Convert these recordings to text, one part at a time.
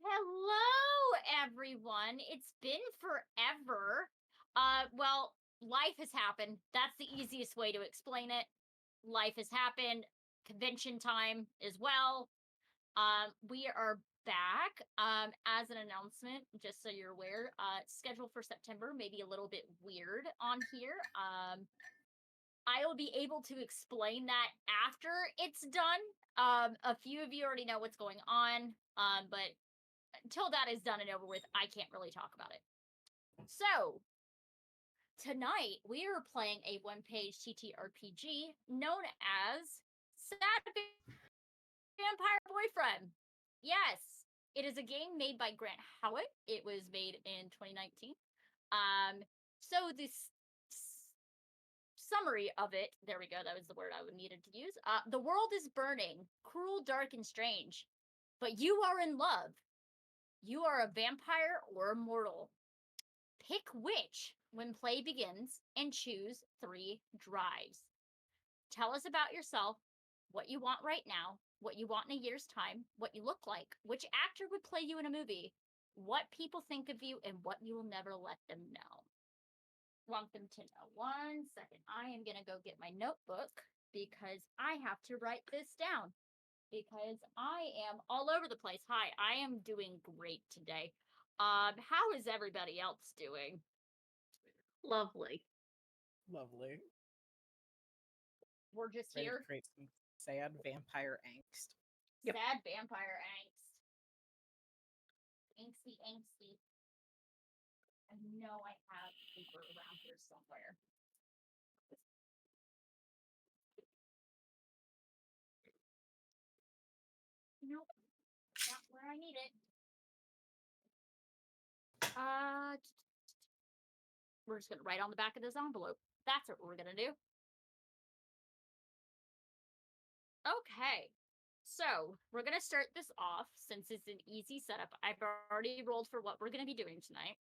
Hello, everyone. It's been forever. Well, life has happened. That's the easiest way to explain it. Life has happened. Convention time as well. We are back. As an announcement, just so you're aware, schedule for September may be a little bit weird on here. I will be able to explain that after it's done. A few of you already know what's going on. But until that is done and over with, I can't really talk about it. So, tonight we are playing a one-page TTRPG known as Sad Vampire Boyfriend. Yes, it is a game made by Grant Howitt. It was made in 2019. So this summary of it, there we go, that was the word I needed to use. The world is burning, cruel, dark, and strange, but you are in love. You are a vampire or a mortal. Pick which when play begins and choose 3 drives. Tell us about yourself, what you want right now, what you want in a year's time, what you look like, which actor would play you in a movie, what people think of you, and what you will never let them know. Want them to know. 1 second. I am going to go get my notebook because I have to write this down. Because I am all over the place. Hi, I am doing great today. How is everybody else doing? Lovely. Lovely. We're just Ready to here. create some sad vampire angst. Yep. Sad vampire angst. Angsty, angsty. I know I have paper around here somewhere. Nope, not where I need it. We're just gonna write on the back of this envelope. That's what we're gonna do. Okay, so we're gonna start this off since it's an easy setup. I've already rolled for what we're gonna be doing tonight.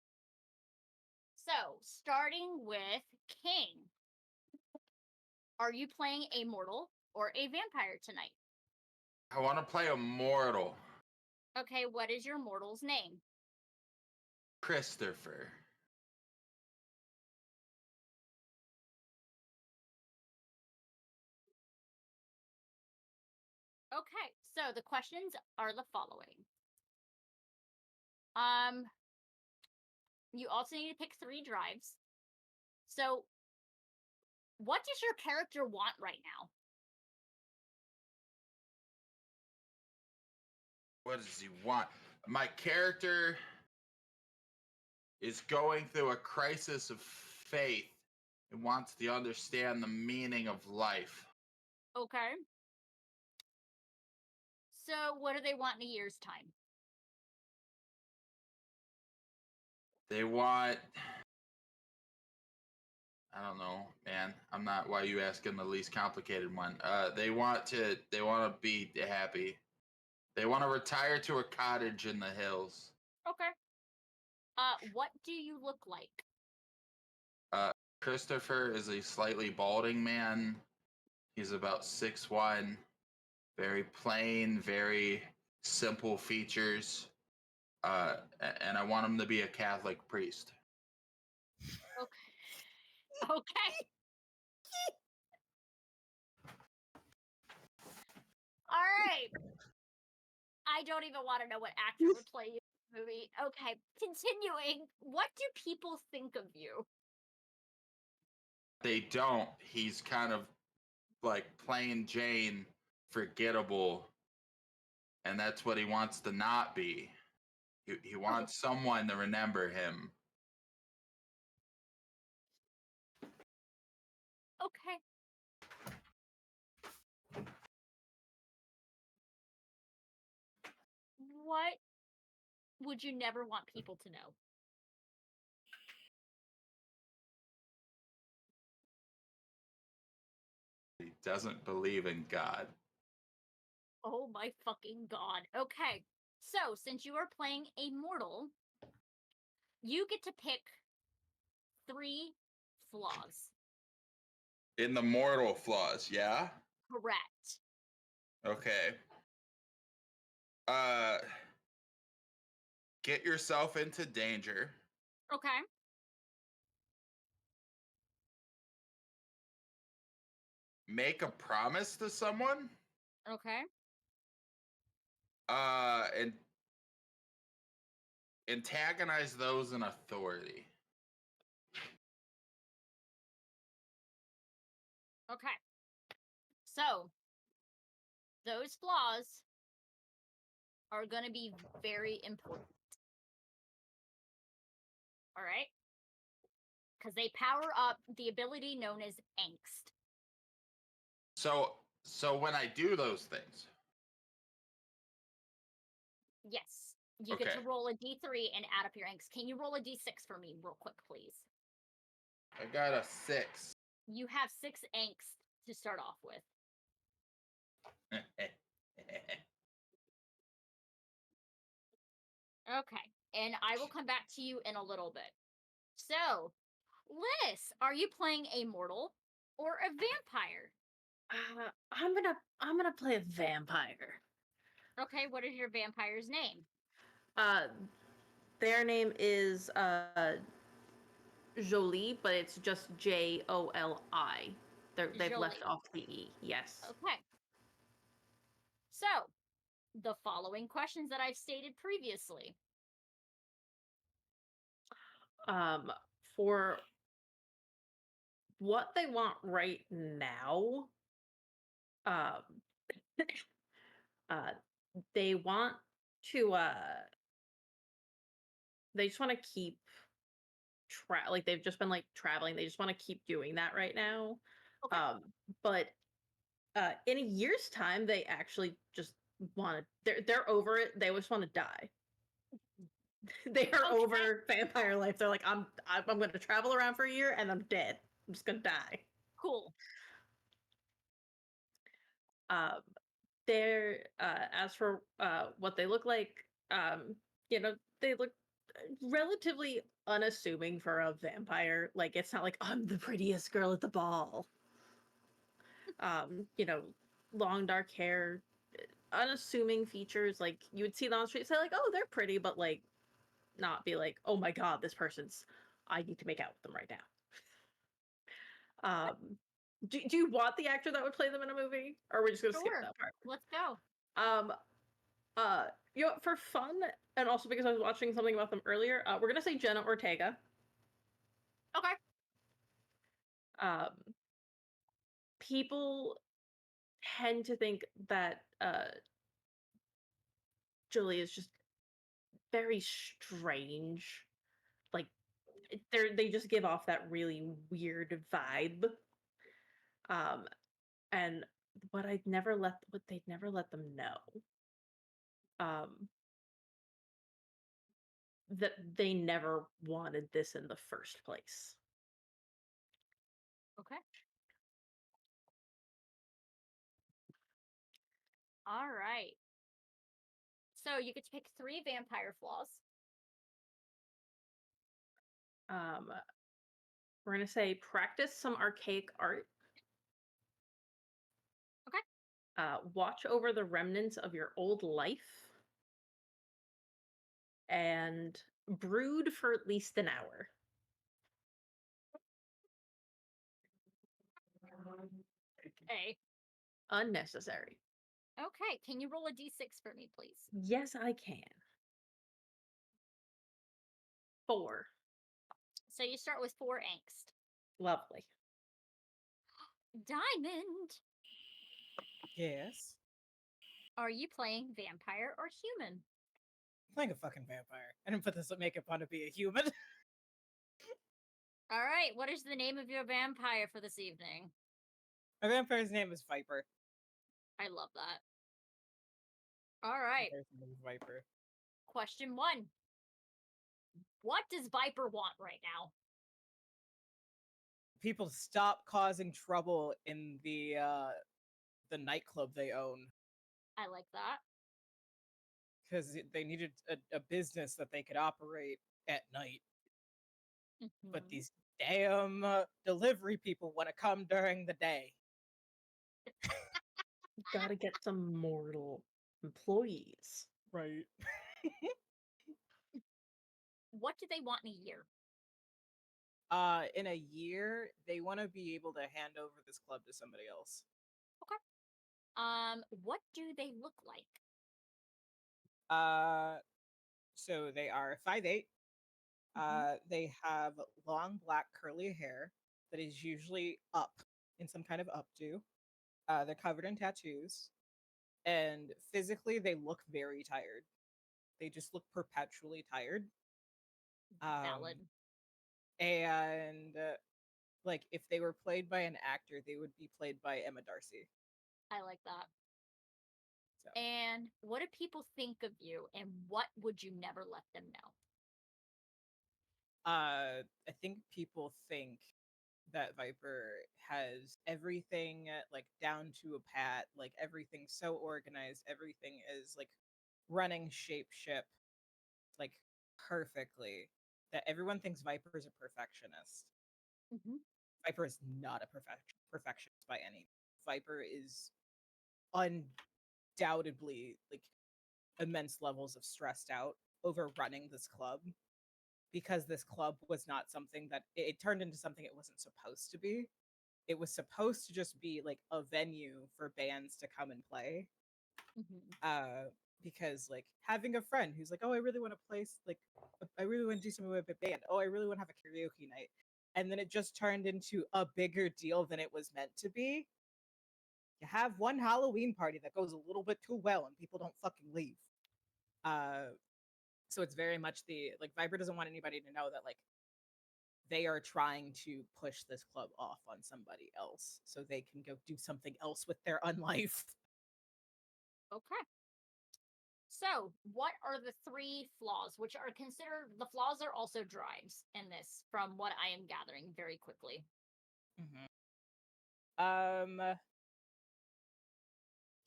So, starting with King. Are you playing a mortal or a vampire tonight? I want to play a mortal. Okay, what is your mortal's name? Christopher. Okay, so the questions are the following. You also need to pick 3 drives. So, what does your character want right now? What does he want? My character is going through a crisis of faith and wants to understand the meaning of life. Okay. So, what do they want in a year's time? They want, I don't know, man. I'm not, why are you asking the least complicated one? They want to be happy. They want to retire to a cottage in the hills. Okay. What do you look like? Christopher is a slightly balding man. He's about 6'1", very plain, very simple features. And I want him to be a Catholic priest. Okay. Okay. All right. I don't even want to know what actor would play you in the movie. Okay, continuing. What do people think of you? They don't. He's kind of like plain Jane, forgettable, and that's what he wants to not be. He wants someone to remember him. Okay. What would you never want people to know? He doesn't believe in God. Oh my fucking god. Okay. So, since you are playing a mortal, you get to pick 3 flaws. In the mortal flaws, yeah? Correct. Okay. get yourself into danger. Okay. Make a promise to someone. Okay. And antagonize those in authority. Okay. So, those flaws are going to be very important. All right? Because they power up the ability known as angst. So when I do those things, Yes. You get to Okay. roll a d3 and add up your angst. Can you roll a d6 for me real quick, please? I got a 6. You have 6 angst to start off with. Okay. And I will come back to you in a little bit. So, Liz, are you playing a mortal or a vampire? I'm gonna play a vampire. Okay, what is your vampire's name? Their name is Jolie, but it's just Joli. They've left Jolie. off the E. Yes. Okay. So, the following questions that I've stated previously. For what they want right now, um, they want to they just want to keep like they've just been like traveling. They just want to keep doing that right now. Okay. But in a year's time, they actually just want to. They're over it. They just want to die. They are Okay. over vampire life. They're like, I'm going to travel around for a year and I'm dead. I'm just gonna die. Cool. They're as for what they look like, they look relatively unassuming for a vampire. Like it's not like I'm the prettiest girl at the ball. You know, long dark hair, unassuming features. Like you would see them on the street, say like, oh, they're pretty, but like not be like, oh my god, this person's. I need to make out with them right now. Do you want the actor that would play them in a movie, or are we just gonna skip Sure. that part? Let's go. For fun, and also because I was watching something about them earlier, we're gonna say Jenna Ortega. Okay. People tend to think that Julie is just very strange. Like they just give off that really weird vibe. And what they'd never let them know. That they never wanted this in the first place. Okay. All right. So you get to pick 3 vampire flaws. We're gonna say practice some archaic art. Okay. Watch over the remnants of your old life. And brood for at least an hour. Okay. Unnecessary. Okay. Can you roll a d6 for me, please? Yes, I can. 4. So you start with 4 angst. Lovely. Diamond, Yes. are you playing vampire or human? I'm playing a fucking vampire. I didn't put this makeup on to be a human. All right. What is the name of your vampire for this evening? My vampire's name is Viper. I love that. All right. Vampire's name is Viper. Question 1. What does Viper want right now? People stop causing trouble in the nightclub they own. I like that. Because they needed a business that they could operate at night. But Mhm. these damn delivery people want to come during the day. Gotta get some mortal employees. Right. what do they want in a year? In a year, they want to be able to hand over this club to somebody else. What do they look like? So they are 5'8". They have long black curly hair that is usually up in some kind of updo. They're covered in tattoos, and physically they look very tired. They just look perpetually tired. Valid. And like if they were played by an actor, they would be played by Emma Darcy. I like that. So. And what do people think of you, and what would you never let them know? I think people think that Viper has everything like down to a pat, like everything's so organized, everything is like running shapeship like perfectly, that everyone thinks Viper is a perfectionist. Viper is not a perfectionist by any. Viper is undoubtedly like immense levels of stressed out over running this club, because this club was not something that it turned into something it wasn't supposed to be. It was supposed to just be like a venue for bands to come and play. Because like having a friend who's like, oh, I really want to play, like, I really want to do something with a band. Oh, I really want to have a karaoke night. And then it just turned into a bigger deal than it was meant to be. You have one Halloween party that goes a little bit too well and people don't fucking leave. So it's very much the, like, Viper doesn't want anybody to know that, like, they are trying to push this club off on somebody else so they can go do something else with their unlife. Okay. So, what are the 3 flaws, which are considered, the flaws are also drives in this, from what I am gathering very quickly?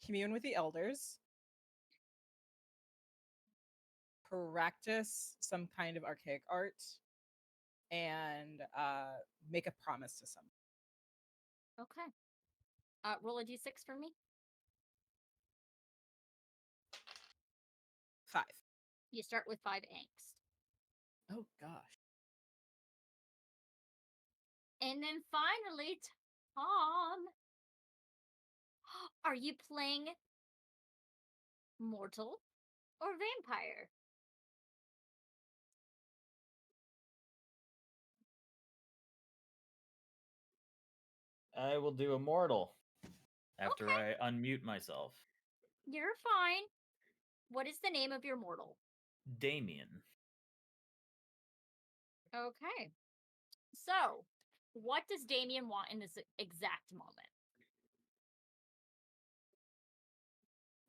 Commune with the elders. Practice some kind of archaic art. And make a promise to someone. Okay. Roll a d6 for me. 5. You start with 5 angst. Oh gosh. And then finally, Tom, are you playing mortal or vampire? I will do immortal after Okay. I unmute myself. You're fine. What is the name of your mortal? Damien. Okay. So, what does Damien want in this exact moment?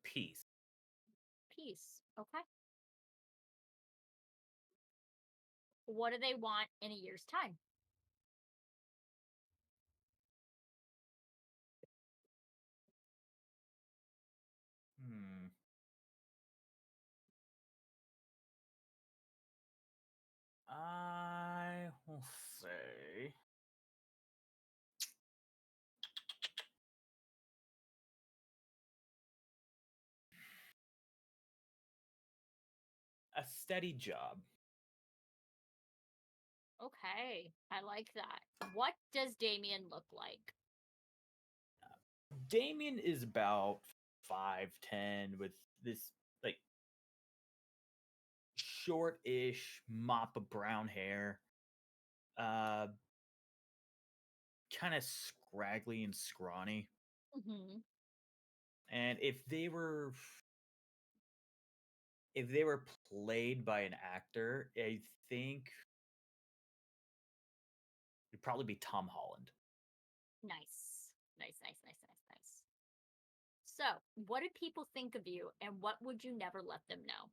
Peace. Peace. Okay. What do they want in a year's time? I will say a steady job. Okay, I like that. What does Damien look like? Damien is about 5'10" with this like short-ish mop of brown hair. Kind of scraggly and scrawny. And if they were played by an actor, I think it'd probably be Tom Holland. Nice. So, what do people think of you, and what would you never let them know?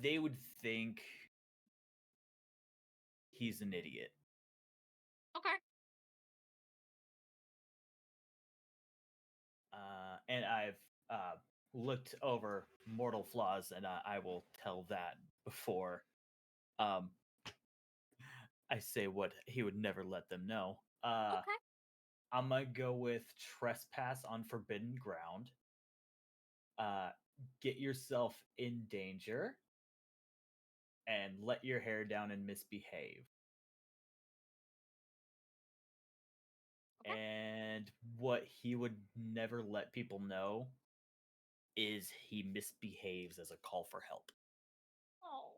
They would think he's an idiot. Okay. And I've looked over mortal flaws, and I will tell that before I say what he would never let them know. Okay. I'm gonna go with trespass on forbidden ground. get yourself in danger and let your hair down and misbehave. Okay. And what he would never let people know is he misbehaves as a call for help. Oh.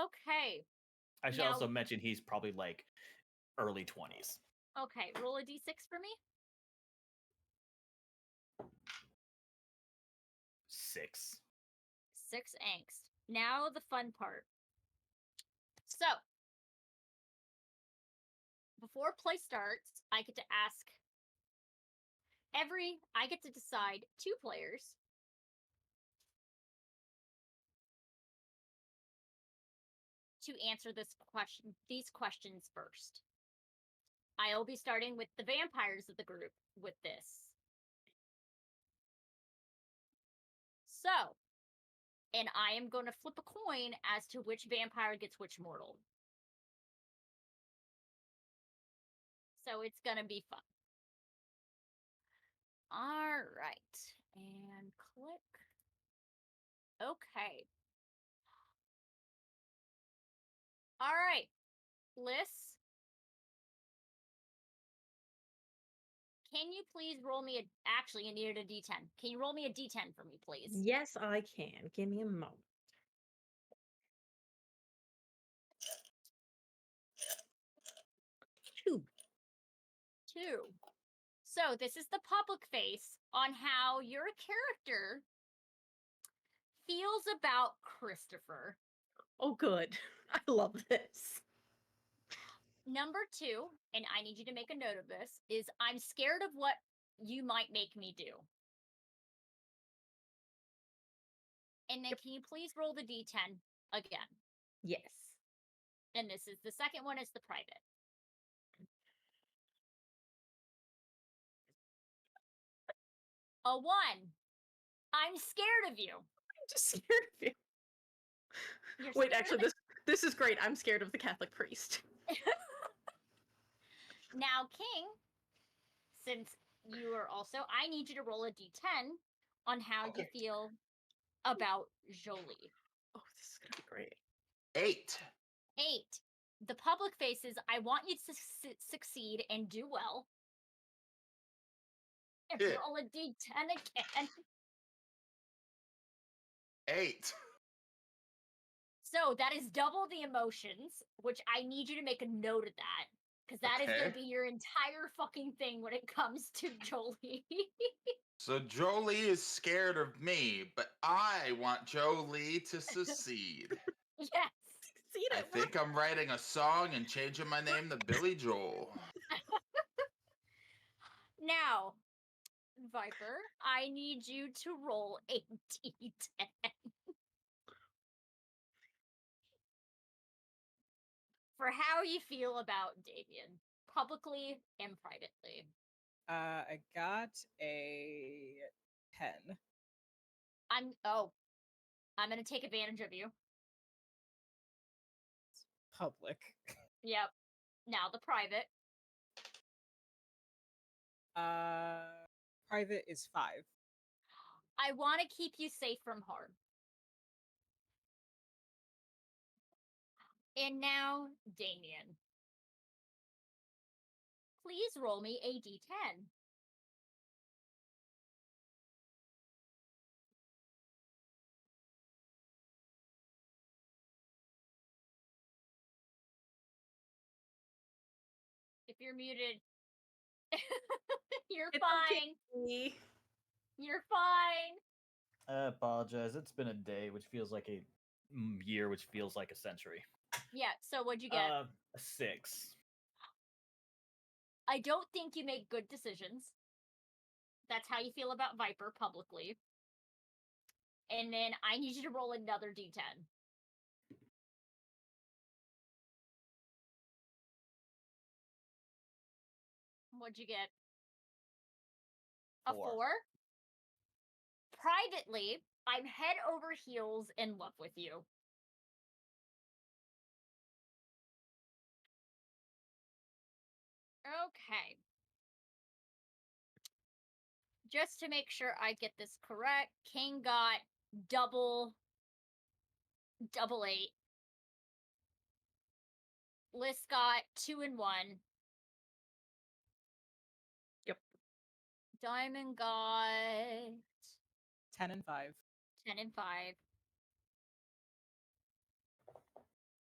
Okay. I should Now- also mention he's probably like early 20s. Okay. Roll a d6 for me. 6. 6 angst. Now the fun part. So, before play starts, I get to ask I get to decide 2 players to answer these questions first. I'll be starting with the vampires of the group with this. So, and I am going to flip a coin as to which vampire gets which mortal. So it's going to be fun. All right. And click. Okay. All right. Liz, can you please roll me actually, you needed a d10. Can you roll me a d10 for me, please? Yes, I can. Give me a moment. 2. 2. So this is the public face on how your character feels about Christopher. Oh, good. I love this. Number 2, and I need you to make a note of this, is I'm scared of what you might make me do. And then can you please roll the d10 again? Yes. And this is the second one is the private. A 1. I'm scared of you. I'm just scared of you. You're Wait, scared of actually, this is great. I'm scared of the Catholic priest. Now, King, since you are also, I need you to roll a d10 on how you Okay. feel about Jolie. Oh, this is gonna be great. 8. 8. The public faces, I want you to succeed and do well. And Yeah. roll a d10 again. 8. So that is double the emotions, which I need you to make a note of that. Because that is going Okay. to be your entire fucking thing when it comes to Jolie. So Jolie is scared of me, but I want Jolie to succeed. Yes. Succeed I at think I'm writing a song and changing my name to Billy Joel. Now, Viper, I need you to roll a d10. For how you feel about Damien, publicly and privately. I got a 10. I'm gonna take advantage of you. Public. Yep. Now the private. Private is 5. I want to keep you safe from harm. And now, Damien. Please roll me a d10. If you're muted, you're It's fine. okay. You're fine. I apologize. It's been a day, which feels like a year, which feels like a century. Yeah, so what'd you get? A 6. I don't think you make good decisions. That's how you feel about Viper publicly. And then I need you to roll another d10. What'd you get? A 4. 4? Privately, I'm head over heels in love with you. Okay. just to make sure I get this correct, King got double 8. Liz got 2 and 1. Yep. Diamond got 10 and 5. 10 and 5.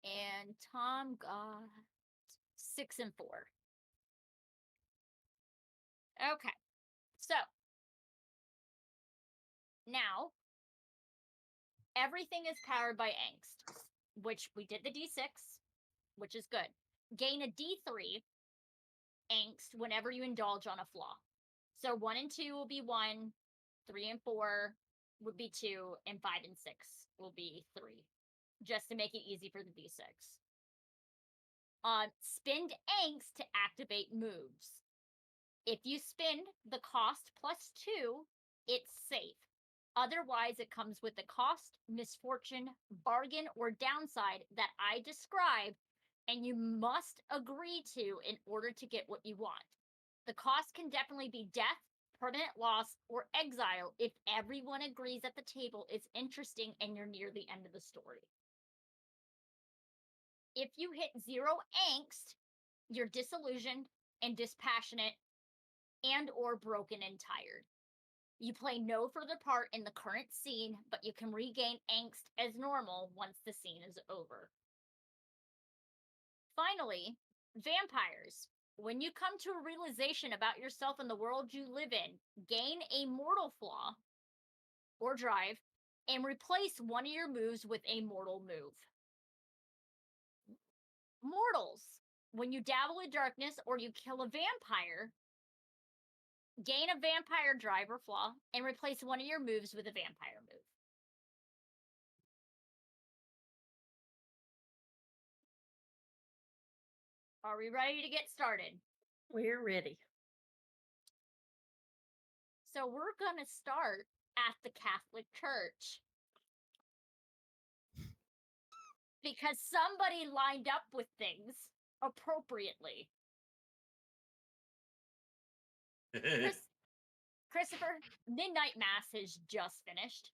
And Tom got 6 and 4. Okay. So now everything is powered by angst, which we did the D6, which is good. Gain a D3 angst whenever you indulge on a flaw. So 1 and 2 will be 1, 3 and 4 would be 2, and 5 and 6 will be 3, just to make it easy for the D6. Spend angst to activate moves. If you spend the cost plus 2, it's safe. Otherwise, it comes with the cost, misfortune, bargain, or downside that I describe, and you must agree to in order to get what you want. The cost can definitely be death, permanent loss, or exile if everyone agrees at the table it's interesting and you're near the end of the story. If you hit 0 angst, you're disillusioned and dispassionate and or broken and tired. You play no further part in the current scene, but you can regain angst as normal once the scene is over. Finally, vampires. When you come to a realization about yourself and the world you live in, gain a mortal flaw or drive and replace one of your moves with a mortal move. Mortals. When you dabble in darkness or you kill a vampire, gain a vampire drive or flaw and replace one of your moves with a vampire move. Are we ready to get started? We're ready. So we're going to start at the Catholic Church. Because somebody lined up with things appropriately. Christopher, Midnight Mass has just finished.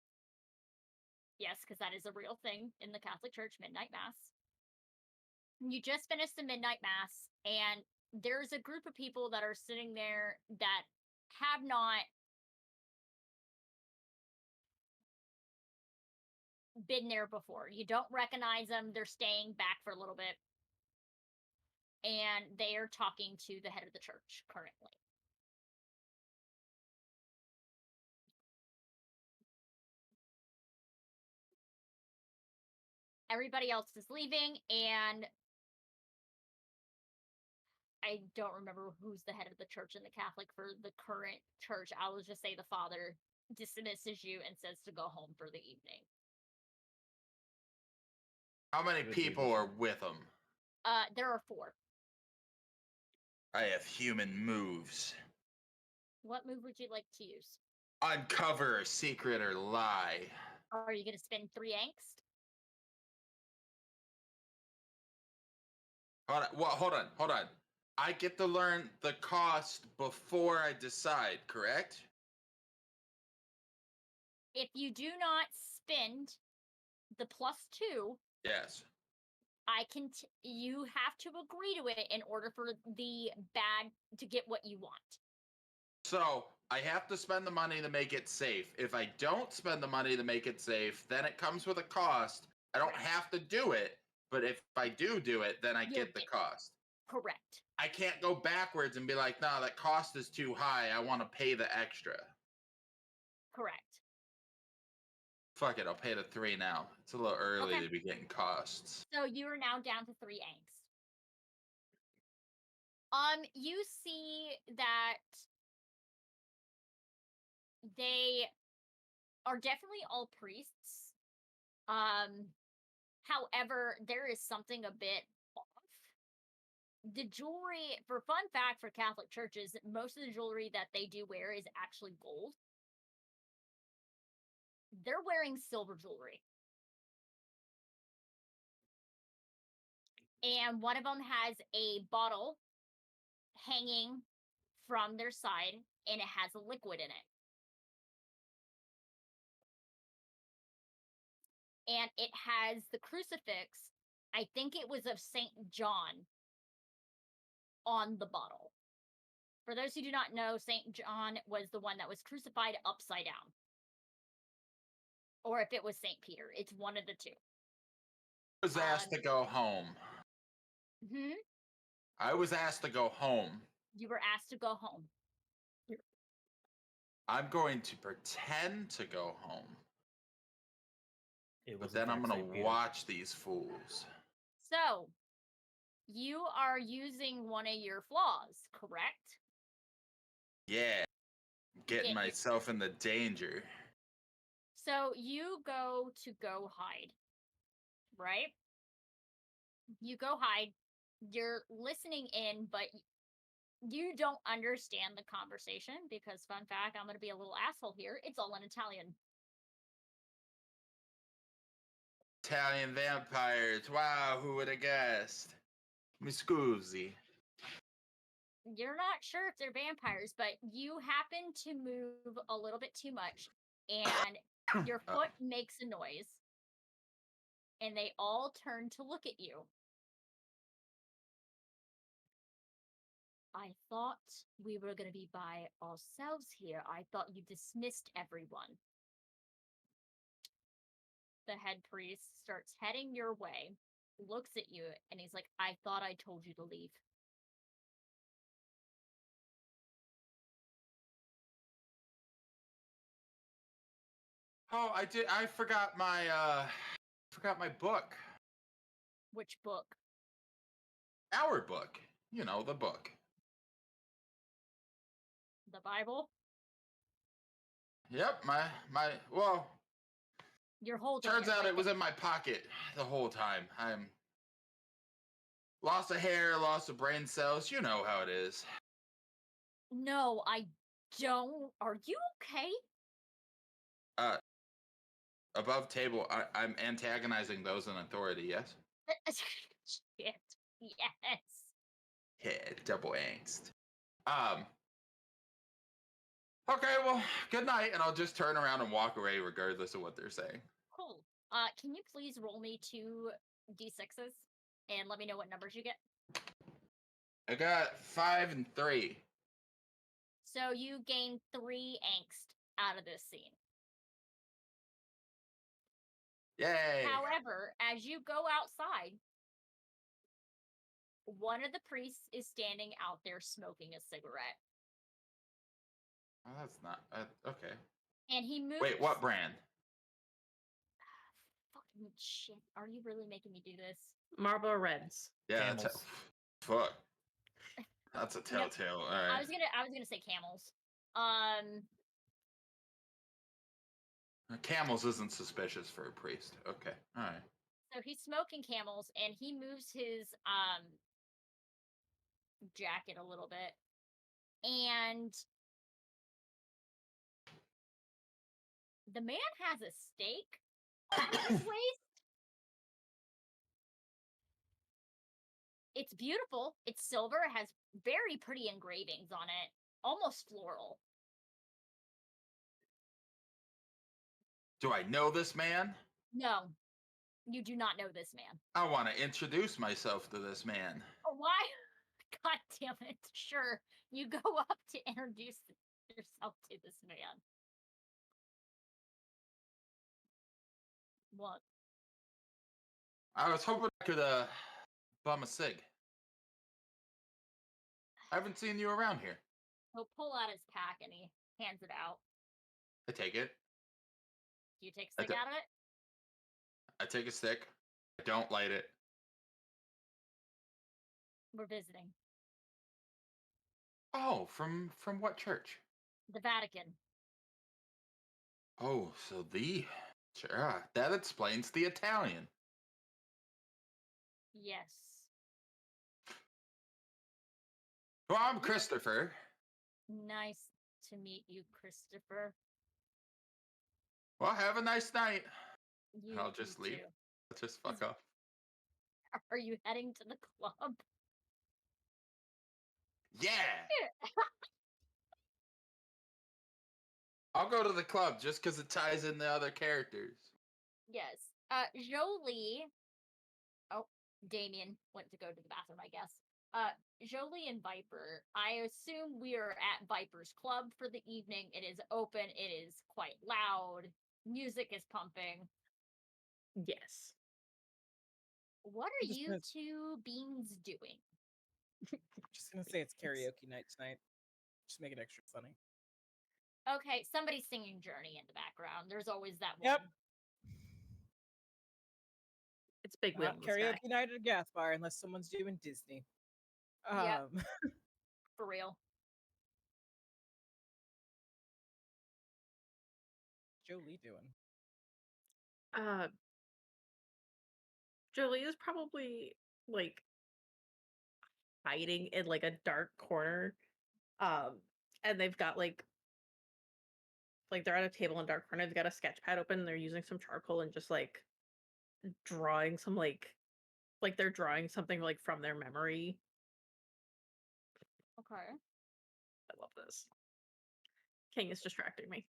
Yes, because that is a real thing in the Catholic Church, Midnight Mass. You just finished the Midnight Mass, and there's a group of people that are sitting there that have not been there before. You don't recognize them. They're staying back for a little bit. And they are talking to the head of the church currently. Everybody else is leaving, and I don't remember who's the head of the church in the Catholic for the current church. I will just say the father dismisses you and says to go home for the evening. How many people are with him? There are 4. I have human moves. What move would you like to use? Uncover a secret or lie. Are you going to spend 3 angst? Hold on. I get to learn the cost before I decide, correct? If you do not spend the plus 2, Yes. I can. You have to agree to it in order for the bad to get what you want. So I have to spend the money to make it safe. If I don't spend the money to make it safe, then it comes with a cost. I don't have to do it, but if I do it, then I get the cost. Correct. I can't go backwards and be like, no, that cost is too high. I want to pay the extra. Correct. Fuck it, I'll pay the 3 now. It's a little early Okay. to be getting costs. So you are now down to 3 angst. You see that they are definitely all priests. However, there is something a bit off. The jewelry, for fun fact for Catholic churches, most of the jewelry that they do wear is actually gold. They're wearing silver jewelry. And one of them has a bottle hanging from their side, and it has a liquid in it. and it has the crucifix. I think it was of Saint John on the bottle. For those who do not know, Saint John was the one that was crucified upside down. Or if it was Saint Peter, it's one of the two. I was asked to go home. Hmm? I was asked to go home. You were asked to go home. I'm going to pretend to go home. It But was in then I'm fact going Saint to Peter. watch these fools. So, you are using one of your flaws, correct? Yeah. Getting Get- myself into danger. So, you go hide, right? You go hide. You're listening in, but you don't understand the conversation because, fun fact, I'm going to be a little asshole here. It's all in Italian. Italian vampires. Wow, who would have guessed? Mi scusi. You're not sure if they're vampires, but you happen to move a little bit too much, and your foot makes a noise, and they all turn to look at you. I thought we were going to be by ourselves here. I thought you dismissed everyone. The head priest starts heading your way, looks at you, and he's like, I thought I told you to leave. Oh, I did. I forgot my book. Which book? Our book. You know, the book. The Bible? Yep, well, You're holding turns it out right it was there. in my pocket the whole time. I'm loss of hair, loss of brain cells, you know how it is. No, I don't. Are you okay? Above table, I'm antagonizing those in authority, yes? Shit. Yes. Yeah, double angst. Okay, well, good night, and I'll just turn around and walk away regardless of what they're saying. Cool. Can you please roll me 2 d6s and let me know what numbers you get? I got 5 and 3. So you gain 3 angst out of this scene. Yay! However, as you go outside, one of the priests is standing out there smoking a cigarette. Oh, that's not okay. And he moves. Wait, what brand? Fucking shit. Are you really making me do this? Marlboro Reds. Yeah, Camels. fuck. That's a telltale. All right. I was gonna say Camels. Camels isn't suspicious for a priest. Okay, all right. So he's smoking Camels, and he moves his jacket a little bit, and the man has a stake around his waist. It's beautiful. It's silver. It has very pretty engravings on it, almost floral. Do I know this man? No, you do not know this man. I want to introduce myself to this man. Oh, why? God damn it. Sure. You go up to introduce yourself to this man. What? I was hoping I could bum a cig. I haven't seen you around here. He'll pull out his pack and he hands it out. I take it. Do you take a stick out of it? I take a stick. I don't light it. We're visiting. Oh, from what church? The Vatican. Oh, so sure, that explains the Italian. Yes. Well, I'm Christopher. Nice to meet you, Christopher. Well, have a nice night. You I'll just leave. too. I'll just fuck off. Are you heading to the club? Yeah. I'll go to the club just because it ties in the other characters. Yes. Jolie. Oh, Damien went to go to the bathroom, I guess. Jolie and Viper. I assume we are at Viper's Club for the evening. It is open. It is quite loud. Music is pumping. Yes. What are Just you gonna- two beans doing? Just gonna say it's karaoke night tonight. Just make it extra funny. Okay, somebody's singing Journey in the background. There's always that Yep. one. It's Big Wheel Not in the Sky. karaoke night at a gas bar unless someone's doing Disney. Yep. For real. Jolie doing? Jolie is probably like hiding in like a dark corner. And they've got like they're at a table in a dark corner. They've got a sketch pad open and they're using some charcoal and just like drawing some like they're drawing something like from their memory. Okay. I love this. King is distracting me.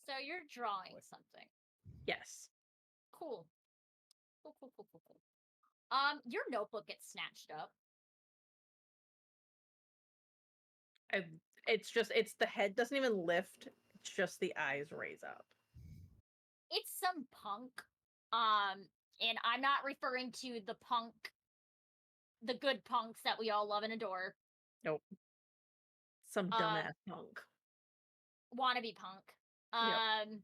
So you're drawing something. Yes. Cool. Cool. Your notebook gets snatched up. It's the head doesn't even lift. It's just the eyes raise up. It's some punk. And I'm not referring to the good punks that we all love and adore. Nope. Some dumbass punk. Wannabe punk. Yep.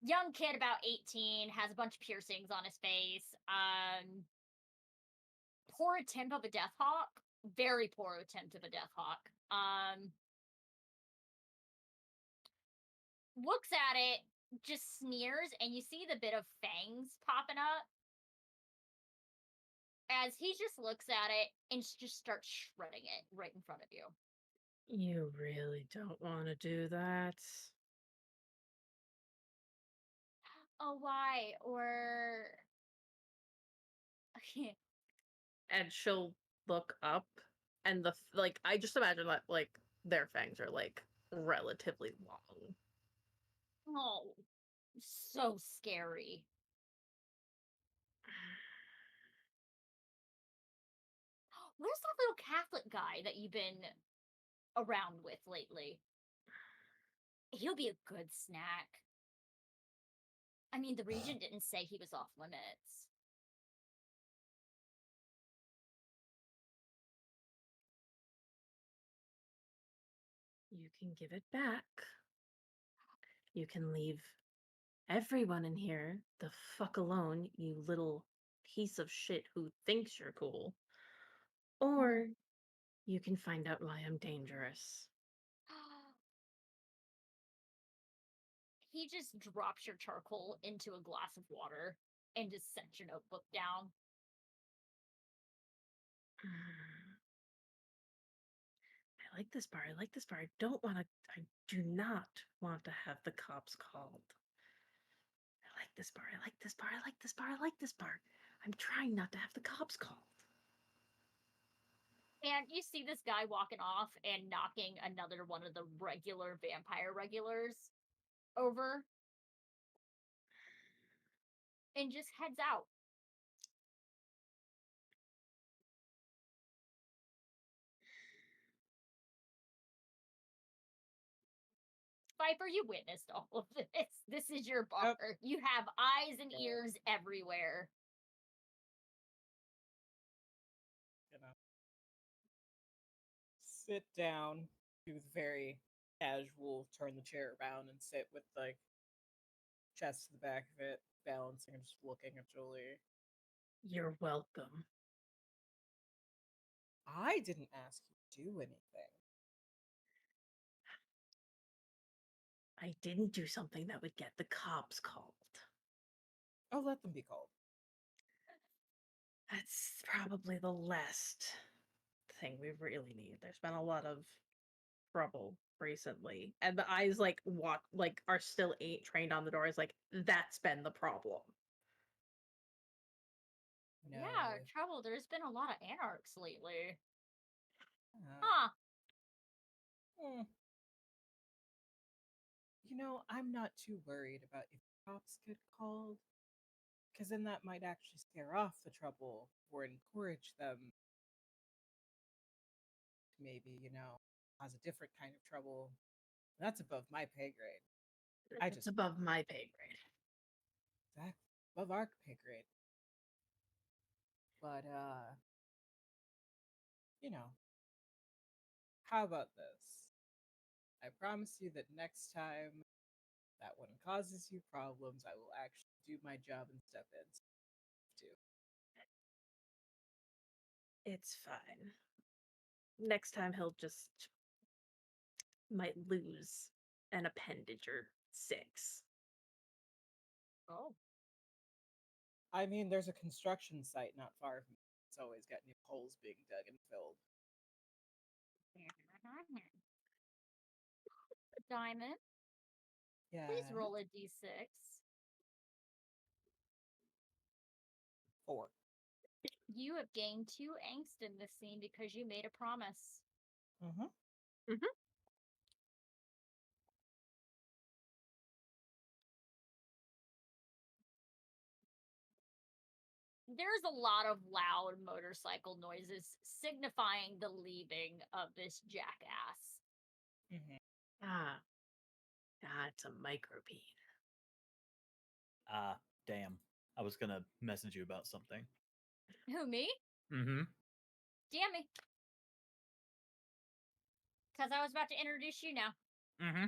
Young kid about 18, has a bunch of piercings on his face. Poor attempt of a death hawk. Very poor attempt of a death hawk. Looks at it, just sneers, and you see the bit of fangs popping up. As he just looks at it and just starts shredding it right in front of you. You really don't want to do that. Oh, why? Or And she'll look up and I just imagine that like their fangs are like relatively long. oh, so scary. Where's that little Catholic guy that you've been around with lately? He'll be a good snack. I mean, the Regent didn't say he was off limits. You can give it back. You can leave everyone in here the fuck alone, you little piece of shit who thinks you're cool. Or you can find out why I'm dangerous. He just drops your charcoal into a glass of water and just sets your notebook down. I like this bar. I like this bar. I do not want to have the cops called. I like this bar. I like this bar. I like this bar. I like this bar. I'm trying not to have the cops called. And you see this guy walking off and knocking another one of the regular vampire regulars over. And just heads out. Viper, you witnessed all of this. This is your bar. Yep. You have eyes and ears everywhere. You know, sit down. He was very casual. Turn the chair around and sit with like chest to the back of it, balancing and just looking at Jolie. You're welcome. I didn't ask you to do anything. I didn't do something that would get the cops called. I'll let them be called. That's probably the last thing we really need. There's been a lot of trouble recently, and the eyes are still trained on the door. Is like that's been the problem. No. Yeah, trouble. There's been a lot of anarchs lately. Uh, Huh. hmm. I'm not too worried about if cops get called, because then that might actually scare off the trouble or encourage them to maybe, cause a different kind of trouble. That's above my pay grade. It's above my pay grade. Exactly. Above our pay grade. But, how about this? I promise you that next time that one causes you problems, I will actually do my job and step in. Too. It's fine. Next time he'll just might lose an appendage or 6. Oh. I mean, there's a construction site not far from me. It's always got new holes being dug and filled. Diamond, Yeah. please roll a d6. 4. You have gained 2 angst in this scene because you made a promise. Mm-hmm. Mm-hmm. There's a lot of loud motorcycle noises signifying the leaving of this jackass. Mm-hmm. It's a microbead. Damn. I was gonna message you about something. Who, me? Mm-hmm. Damn me. Because I was about to introduce you now. Mm-hmm.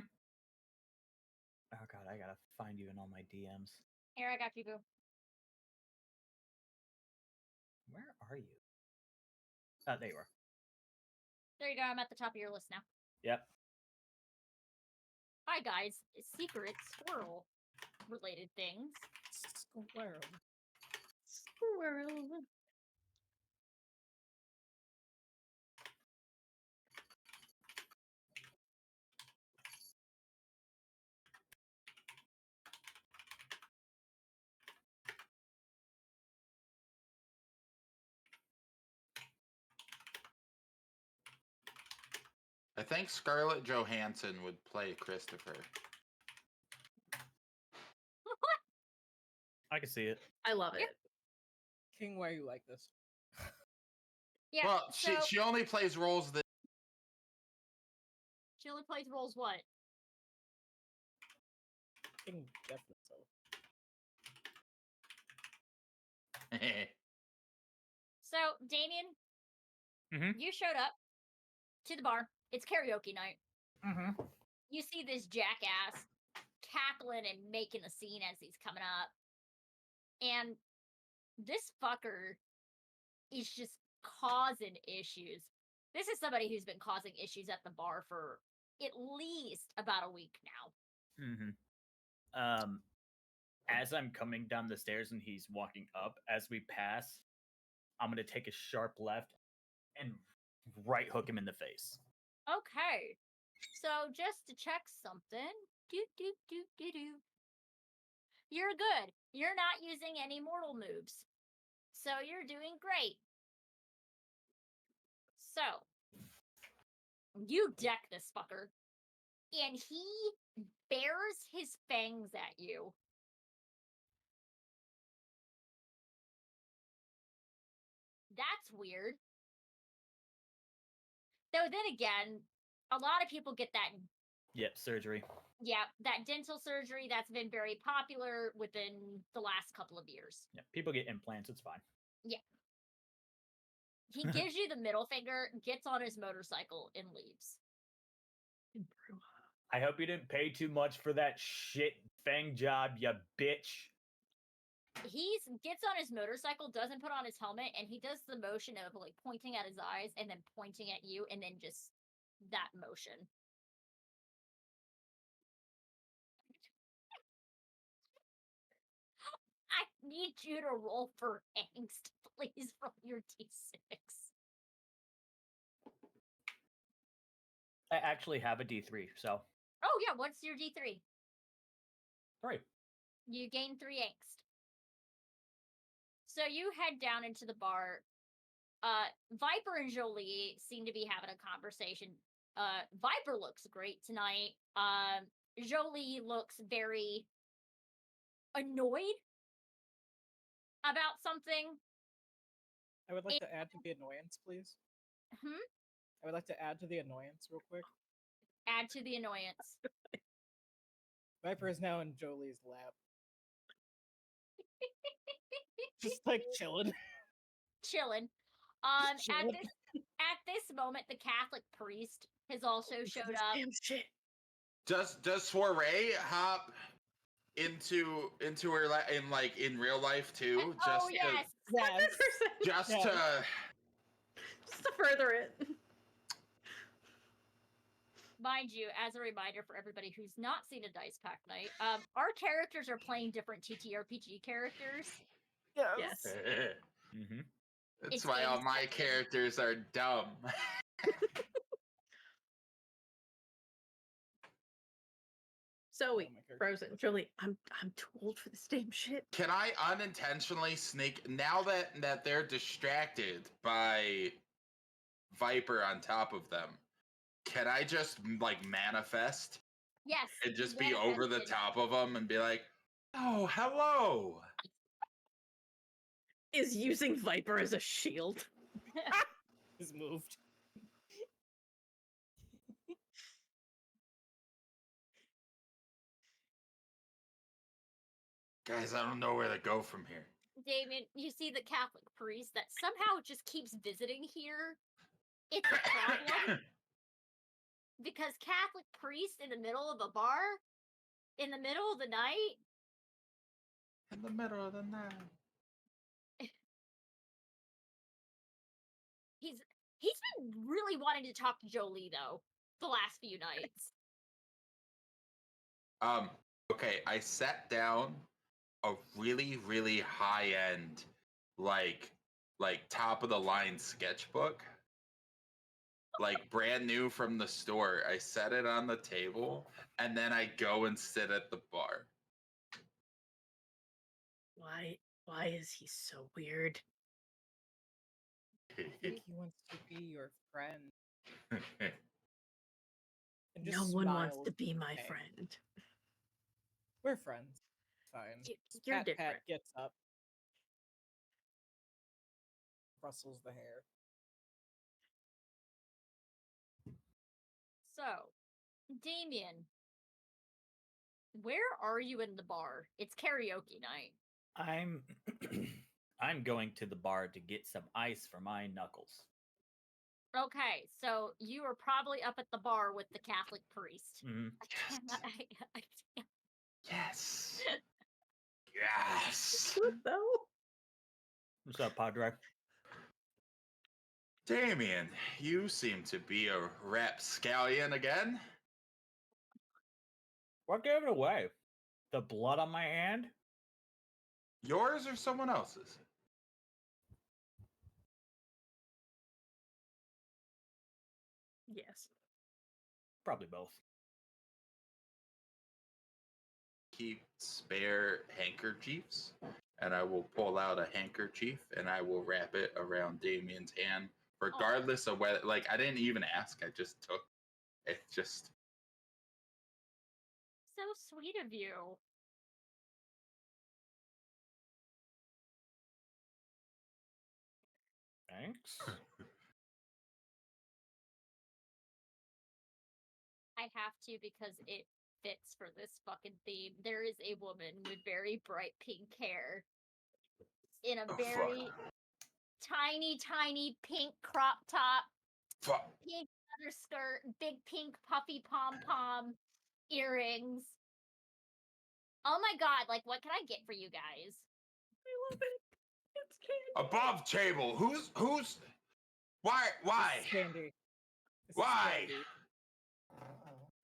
Oh god, I gotta find you in all my DMs. Here, I got you, boo. Where are you? Oh, there you are. There you go, I'm at the top of your list now. Yep. Hi, guys. Secret squirrel related things. Squirrel. Squirrel. I think Scarlett Johansson would play Christopher. I can see it. I love it. King, why are you like this? Yeah, Well, so she only plays roles that she only plays roles what? King definitely so. So, Damien, Mhm. you showed up to the bar. It's karaoke night. Mm-hmm. You see this jackass cackling and making a scene as he's coming up. And this fucker is just causing issues. This is somebody who's been causing issues at the bar for at least about a week now. Mm-hmm. As I'm coming down the stairs and he's walking up, as we pass, I'm gonna take a sharp left and right hook him in the face. Okay. So just to check something. Do. You're good. You're not using any mortal moves. So you're doing great. So you deck this fucker. And he bares his fangs at you. That's weird. Though then again, a lot of people get that. Yep, surgery. Yeah, that dental surgery that's been very popular within the last couple of years. Yeah, people get implants. It's fine. Yeah. He gives you the middle finger, gets on his motorcycle, and leaves. I hope you didn't pay too much for that shit fang job, you bitch. He gets on his motorcycle, doesn't put on his helmet, and he does the motion of like pointing at his eyes and then pointing at you, and then just that motion. I need you to roll for angst, please. Roll your d6. I actually have a D3, so. Oh yeah, what's your d3? 3. You gain 3 angst. So you head down into the bar. Viper and Jolie seem to be having a conversation. Viper looks great tonight. Jolie looks very annoyed about something. I would like to add to the annoyance, please. I would like to add to the annoyance real quick. Add to the annoyance. Viper is now in Jolie's lap. Just like chilling. Chilling. Just chilling. At this moment, the Catholic priest has also showed up. Damn shit. Does Soriée hop into her in real life too? Oh yes. Yes. Just Yes. Just to further it. Mind you, as a reminder for everybody who's not seen a Dice Pack Night, our characters are playing different TTRPG characters. Yes. Mm-hmm. That's It's why all game my setting. characters are dumb. Zoe, Oh, my character. Frozen, Jolie, I'm too old for this damn shit. Can I unintentionally sneak now that they're distracted by Viper on top of them? Can I just like manifest Yes. and just you be over the manifested. top of them and be like, "Oh, hello." Is using Viper as a shield. Is moved. Guys, I don't know where to go from here. Damien, you see the Catholic priest that somehow just keeps visiting here. It's a problem because Catholic priest in the middle of a bar, in the middle of the night. In the middle of the night. He's been really wanting to talk to Jolie though the last few nights. Okay, I sat down a really, really high end, like top of the line sketchbook. Like brand new from the store. I set it on the table and then I go and sit at the bar. Why is he so weird? I think he wants to be your friend. And No just one wants smiles. to be my Okay. friend. We're friends. Fine. You're Pat different. gets up. Rustles the hair. So, Damien, where are you in the bar? It's karaoke night. I'm I'm going to the bar to get some ice for my knuckles. Okay, so you are probably up at the bar with the Catholic priest. Mm-hmm. I can't. Yes. Yes. Good though. What's up, Padre? Damien, you seem to be a rapscallion again. What gave it away? The blood on my hand? Yours or someone else's? Yes. Probably both. Keep spare handkerchiefs, and I will pull out a handkerchief and I will wrap it around Damien's hand, regardless of whether, like, I didn't even ask. I just took it. Just So sweet of you. Thanks. I have to because it fits for this fucking theme. There is a woman with very bright pink hair in a Oh, very tiny, tiny pink crop top, fuck. pink leather skirt, big pink puffy pom-pom earrings. Oh my god, like what can I get for you guys? I love it. It's candy. Above table. Who's? Why? This is candy. This is Why? candy.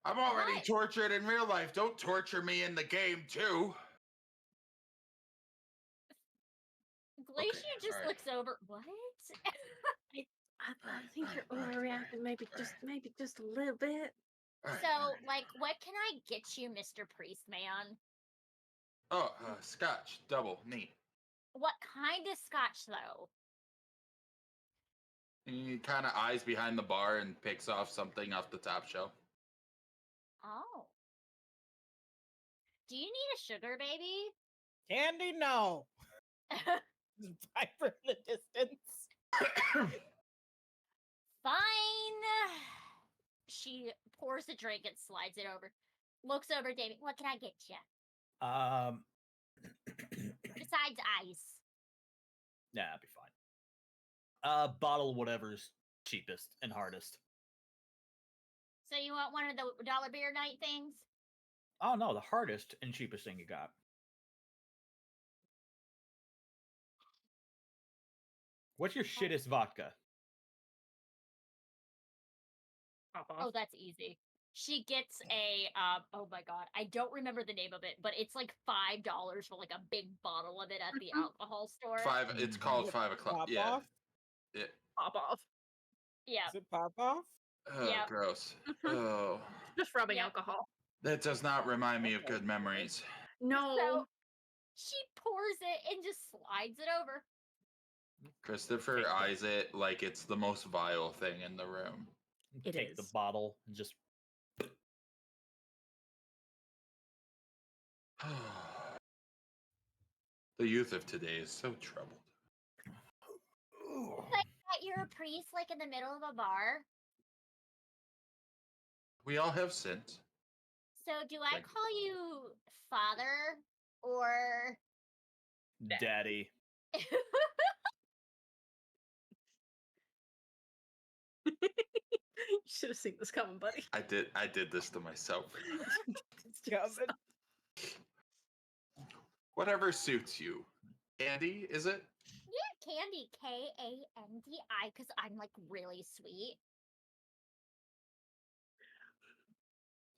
I'm already What? tortured in real life. Don't torture me in the game too. Glacia just alright. looks over. What? I think you're overreacting. Maybe just a little bit. Alright, So, alright. like, what can I get you, Mr. Priest Man? Oh, scotch, double, neat. What kind of scotch, though? He kind of eyes behind the bar and picks off something off the top shelf. Oh. Do you need a sugar baby? Candy, no. There's a Viper in the distance. Fine. She pours a drink and slides it over. Looks over at Davy. What can I get you? Besides ice. Nah, I'll be fine. Bottle whatever's cheapest and hardest. So you want one of the dollar beer night things? Oh no, the hardest and cheapest thing you got. What's your shittest vodka? Pop Oh, off. that's easy. She gets a oh my god, I don't remember the name of it, but it's like $5 for like a big bottle of it at the alcohol store. It's called Is it 5 o'clock. Pop Yeah. off? Pop off. Yeah. Is it pop off? Oh, Yep. gross. Mhm. Oh, Just rubbing Yep. alcohol. that does not remind me of Okay. good memories. No. So she pours it and just slides it over. Christopher Take the- eyes it like it's the most vile thing in the room. It Take the is. bottle and just The youth of today is so troubled. That you're a priest like in the middle of a bar. We all have sins. So do I Like- call you father or daddy. You should have seen this coming, buddy. I did this to myself. It's coming. Whatever suits you. Andy, is it? Yeah, Candy, Kandi, because I'm like really sweet.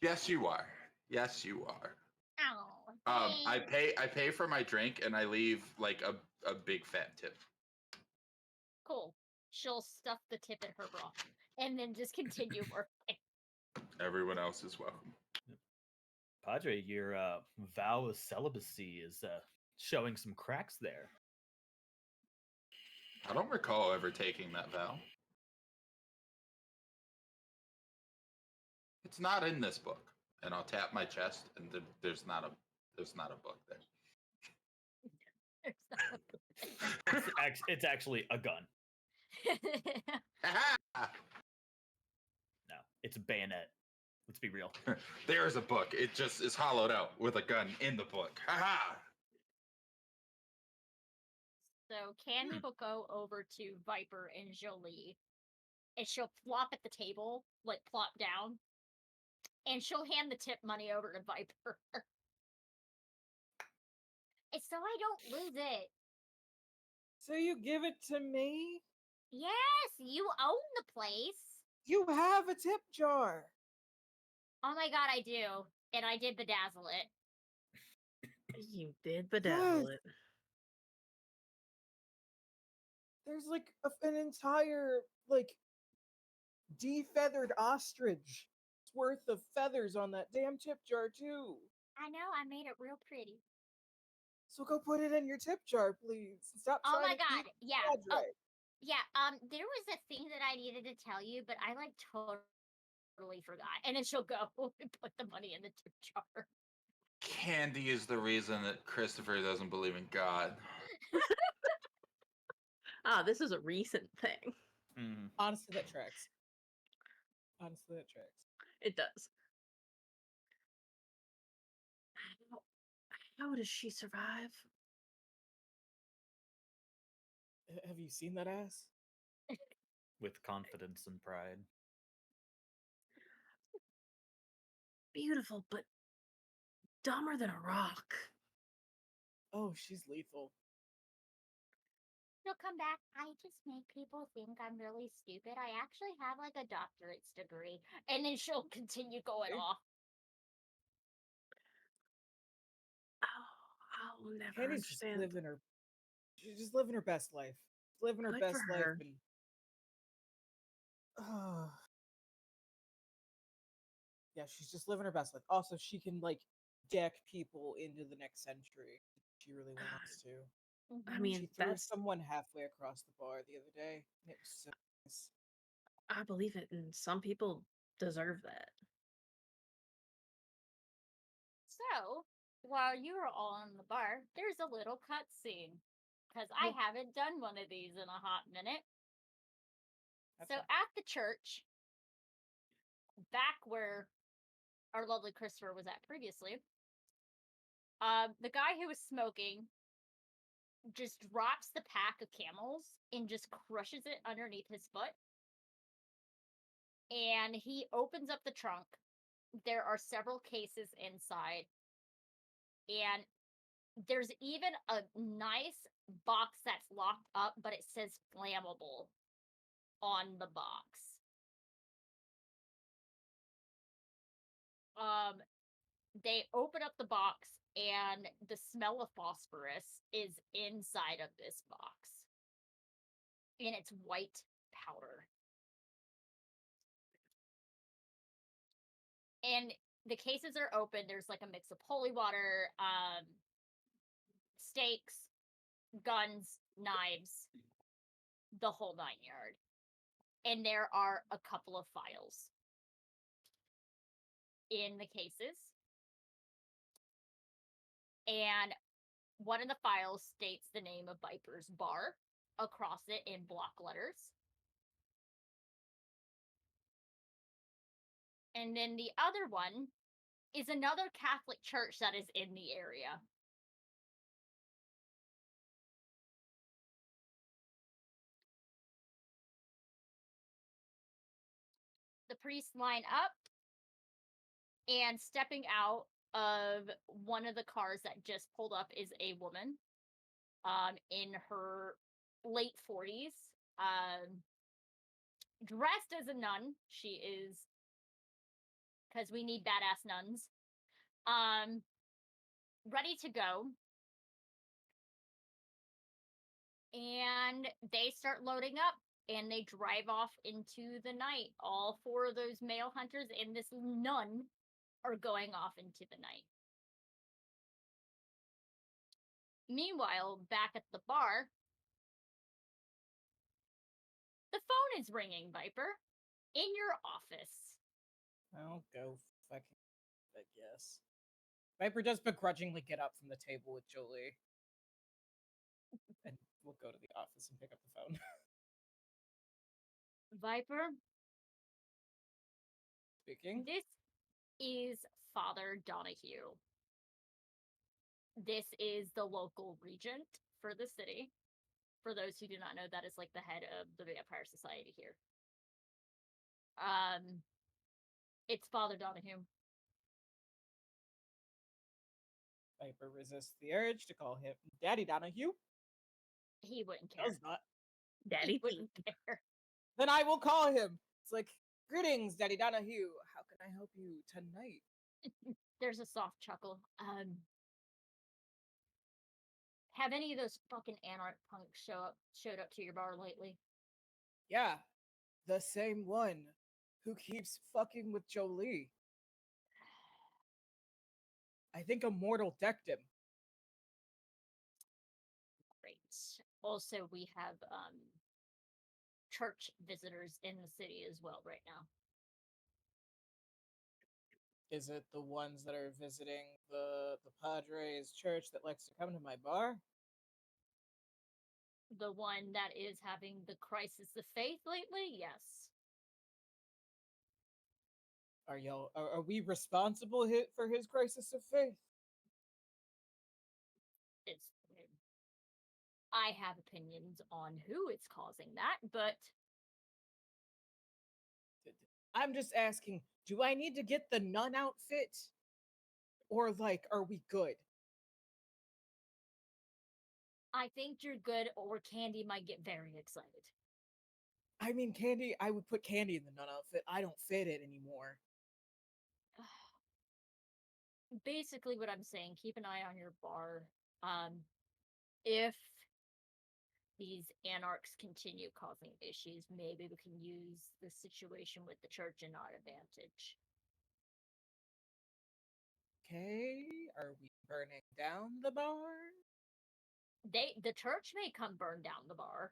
Yes, you are. Yes, you are. Oh, I thanks. pay for my drink and I leave like a big fat tip. Cool. She'll stuff the tip in her bra and then just continue working. Everyone else is welcome. Padre, your vow of celibacy is showing some cracks there. I don't recall ever taking that vow. It's not in this book. And I'll tap my chest and there's not a book there. It's actually a gun. Aha! No, it's a bayonet. Let's be real. There is a book. It just is hollowed out with a gun in the book. Ha So Candy will go over to Viper and Jolie, and she'll plop at the table, like plop down, and she'll hand the tip money over to Viper. It's so I don't lose it. So you give it to me? Yes, you own the place. You have a tip jar. Oh my god, I do. And I did bedazzle it. You did bedazzle it. There's like an entire like defeathered ostrich worth of feathers on that damn tip jar too. I know, I made it real pretty. So go put it in your tip jar, please. Stop Oh trying my to god, keep yeah. Oh, Padre. yeah, there was a thing that I needed to tell you, but I like totally forgot. And then she'll go and put the money in the tip jar. Candy is the reason that Christopher doesn't believe in God. Ah, this is a recent thing. Mhm. Honestly, that tracks. Honestly, that tracks. It does. How does she survive? Have you seen that ass? With confidence and pride. Beautiful, but dumber than a rock. Oh, she's lethal. She'll come back. I just make people think I'm really stupid. I actually have like a doctorate's degree. And then she'll continue going Okay. off. Oh, I'll never Candy's just understand. living her. She's just living her best life. Living her Good best for life, her. and yeah, she's just living her best life. Also, she can like deck people into the next century if she really wants to. I Mhm. mean, She threw that's someone halfway across the bar the other day. And it was so nice. I believe it, and some people deserve that. So, while you were all in the bar, there's a little cutscene. Because I Yeah. haven't done one of these in a hot minute. That's So fine. at the church, back where our lovely Christopher was at previously, the guy who was smoking just drops the pack of camels and just crushes it underneath his foot. And he opens up the trunk. There are several cases inside. And there's even a nice box that's locked up, but it says flammable on the box. They open up the box and the smell of phosphorus is inside of this box. And it's white powder. And the cases are open. There's like a mix of holy water, stakes, guns, knives, the whole 9 yard. And there are a couple of files in the cases. And one of the files states the name of Viper's Bar across it in block letters. And then the other one is another Catholic church that is in the area. The priests line up, and stepping out of one of the cars that just pulled up is a woman in her late 40s, dressed as a nun. She is, because we need badass nuns, ready to go. And they start loading up and they drive off into the night. All four of those male hunters and this nun are going off into the night. Meanwhile, back at the bar, the phone is ringing, Viper, in your office. I'll go fucking, I guess. Viper does begrudgingly get up from the table with Jolie. And we'll go to the office and pick up the phone. Viper, Speaking. this is Father Donahue. This is the local regent for the city. For those who do not know, that is like the head of the Vampire Society here. It's Father Donahue. Viper resists the urge to call him Daddy Donahue. He wouldn't care. Does not. Daddy. He wouldn't care. Then I will call him. It's like, greetings, Daddy Donahue. How can I help you tonight? There's a soft chuckle. Have any of those fucking anarch punks showed up to your bar lately? Yeah, the same one who keeps fucking with Jolie. I think a mortal decked him. Great. Also, we have church visitors in the city as well right now. Is it the ones that are visiting the Padres church that likes to come to my bar? The one that is having the crisis of faith lately? Yes. Are we responsible for his crisis of faith? It's I have opinions on who is causing that, but I'm just asking, do I need to get the nun outfit? Or, like, are we good? I think you're good, or Candy might get very excited. I mean, Candy, I would put Candy in the nun outfit. I don't fit it anymore. Basically, what I'm saying, keep an eye on your bar. If these anarchs continue causing issues, maybe we can use the situation with the church in our advantage. Okay, are we burning down the bar? The church may come burn down the bar.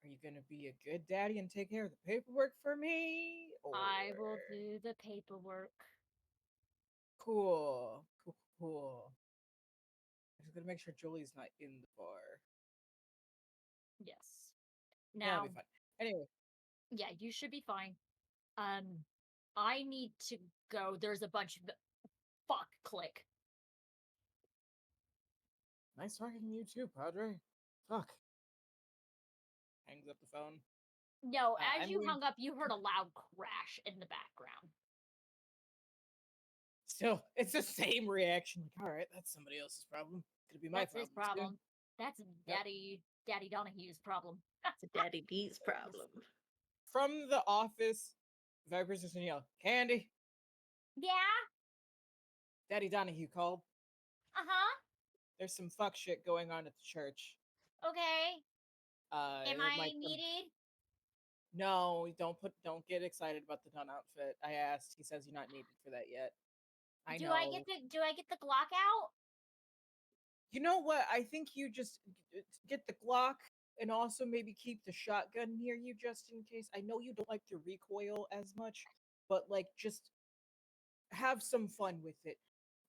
Are you gonna be a good daddy and take care of the paperwork for me? Or I will do the paperwork. cool. I'm just gonna make sure Julie's not in the bar. Yes. That'll Now, be fun. Anyway, yeah, you should be fine. I need to go. There's a bunch of fuck click. nice talking to you too, Padre. Fuck. Hangs up the phone. No, as I'm you going- hung up, you heard a loud crash in the background. Still, it's the same reaction. Like, all right, that's somebody else's problem. It's gonna be my That's his problem. soon. That's Daddy Donahue's problem. It's a Daddy D's problem. From the office, Viper's just gonna yell, Candy, Yeah. Daddy Donahue called. Uh-huh. There's some fuck shit going on at the church. Okay. Am It I might come- needed? No, don't get excited about the nun outfit. I asked. He says you're not needed for that yet. I do know. I get the Glock out? You know what? I think you just get the Glock and also maybe keep the shotgun near you just in case. I know you don't like the recoil as much, but like just have some fun with it.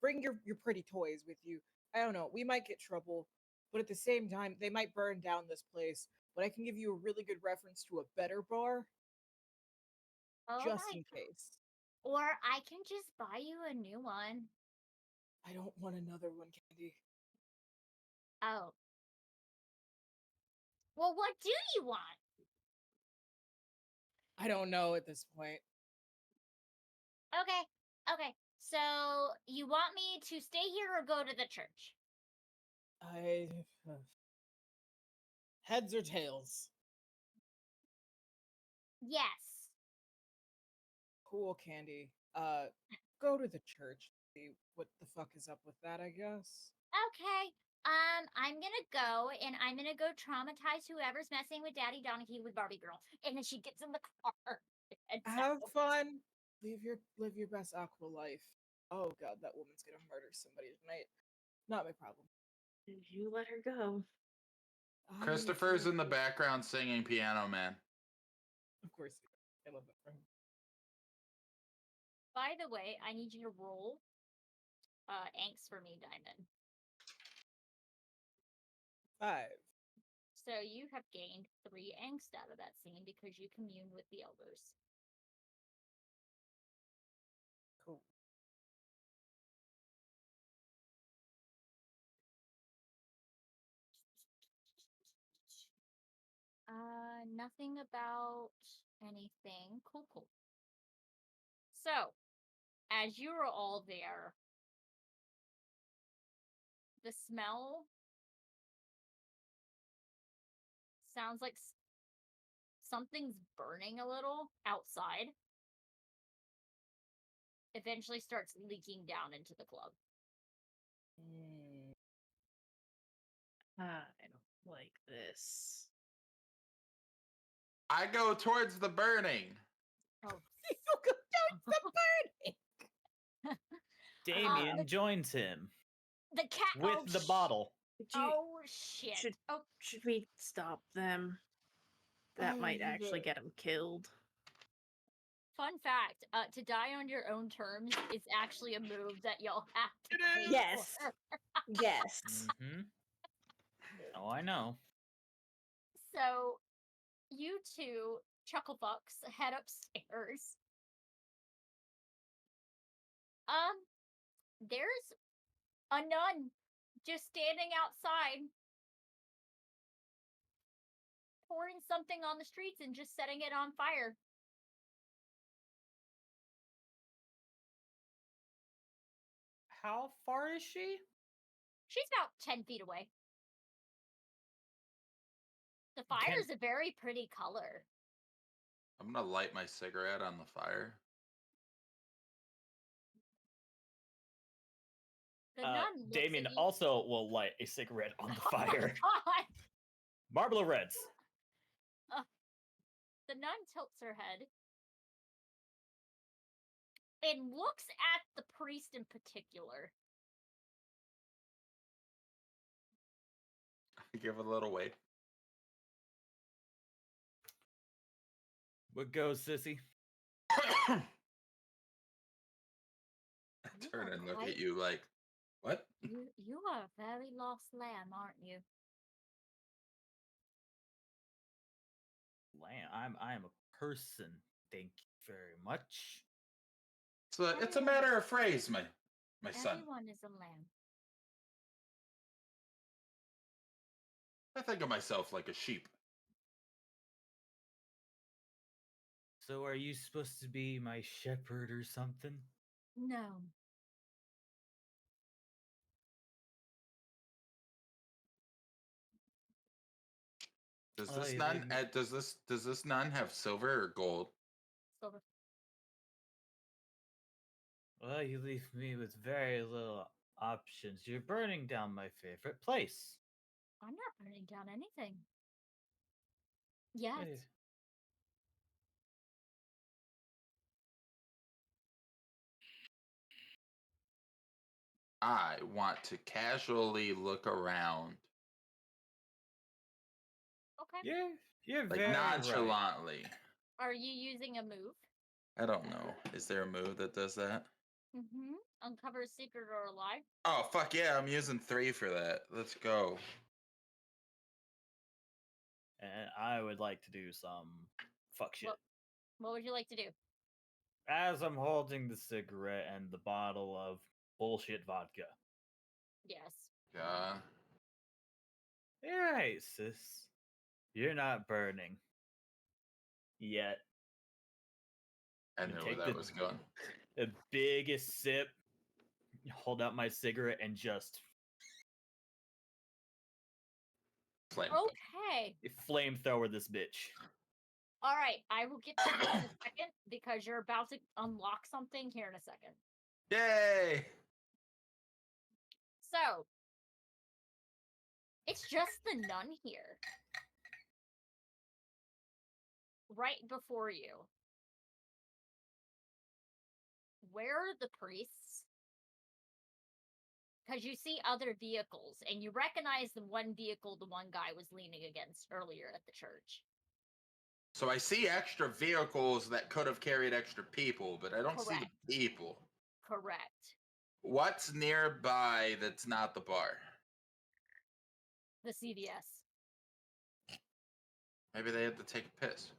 Bring your pretty toys with you. I don't know. We might get trouble, but at the same time, they might burn down this place. But I can give you a really good reference to a better bar Oh just my in case. Or I can just buy you a new one. I don't want another one, Candy. Oh. Well, what do you want? I don't know at this point. Okay. So you want me to stay here or go to the church? I heads or tails. Yes. Cool, Candy. Go to the church. See what the fuck is up with that, I guess. Okay. I'm gonna go and I'm gonna go traumatize whoever's messing with Daddy Donahue with Barbie Girl. And then she gets in the car. And Have fun. Live your best aqua life. Oh god, that woman's gonna murder somebody tonight. Not my problem. You let her go. Christopher's in the background singing Piano Man. Of course. I love that for him. By the way, I need you to roll angst for me, Diamond. 5. So you have gained 3 angst out of that scene because you commune with the elders. Cool. Nothing about anything. Cool. So, as you are all there, the smell sounds like something's burning a little outside. Eventually starts leaking down into the club. I don't like this. I go towards the burning. Oh, You go down the burning. Damien joins him the cat with the bottle. Oh shit. Should we stop them? That might actually get them killed. Fun fact, to die on your own terms is actually a move that y'all have to It pay is. Yes. for. Yes. Mm-hmm. Oh, I know. So, you two chucklebucks head upstairs. There's a nun just standing outside, pouring something on the streets and just setting it on fire. How far is she? She's about 10 feet away. The fire's a very pretty color. I'm gonna light my cigarette on the fire. The nun looks Damien at you. also will light a cigarette on the Oh my fire. God! Marble Reds. The nun tilts her head and looks at the priest in particular. Give a little wave. What goes, sissy? I You turn are and look quite- at you like, what? You are a very lost lamb, aren't you? Lamb. I am a person. Thank you very much. So it's a matter of phrase, my son. Everyone is a lamb. I think of myself like a sheep. So are you supposed to be my shepherd or something? No. Does Oh, this you nun leave me- does this nun have silver or gold? Silver. Well, you leave me with very little options. You're burning down my favorite place. I'm not burning down anything. Yet. Eh, I want to casually look around, Okay. You're like very right. nonchalantly. Are you using a move? I don't know. Is there a move that does that? Mm-hmm. Uncover a secret or a lie. Oh fuck yeah! I'm using 3 for that. Let's go. And I would like to do some fuck shit. What would you like to do? As I'm holding the cigarette and the bottle of bullshit vodka. Yes. Yeah. You're right, sis. You're not burning. Yet. I You knew where take that the- was going. The biggest sip, hold out my cigarette, and just Flame. Okay. flamethrower this bitch. All right. I will get to you in a second because you're about to unlock something here in a second. Yay! So, it's just the nun here. Right before you. Where are the priests? Because you see other vehicles, and you recognize the one vehicle the one guy was leaning against earlier at the church. So I see extra vehicles that could have carried extra people, but I don't see Correct. the people. Correct. What's nearby that's not the bar? The CVS. Maybe they had to take a piss.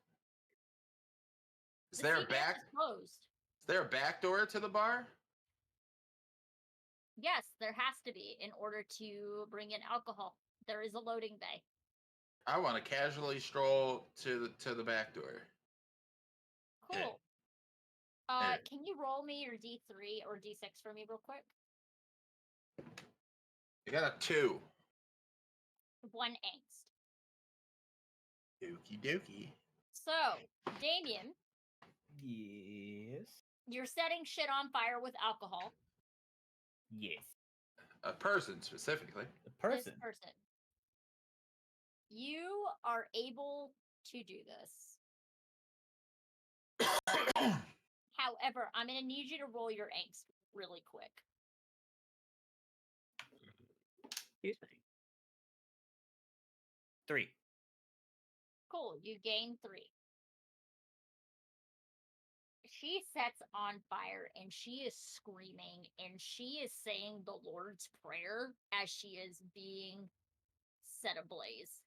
Is The there a CVS back? is closed. Is there a back door to the bar? Yes, there has to be in order to bring in alcohol. There is a loading bay. I want to casually stroll to the back door. Cool. Hey. Can you roll me your D3 or D6 for me real quick? I got a 2. 1 angst. Dookie dookie. So, Damien, Yes. you're setting shit on fire with alcohol. Yes. A person specifically. The person. This person. You are able to do this. However, I'm going to need you to roll your angst really quick. Excuse me. 3. Cool, you gain 3. She sets on fire and she is screaming and she is saying the Lord's Prayer as she is being set ablaze.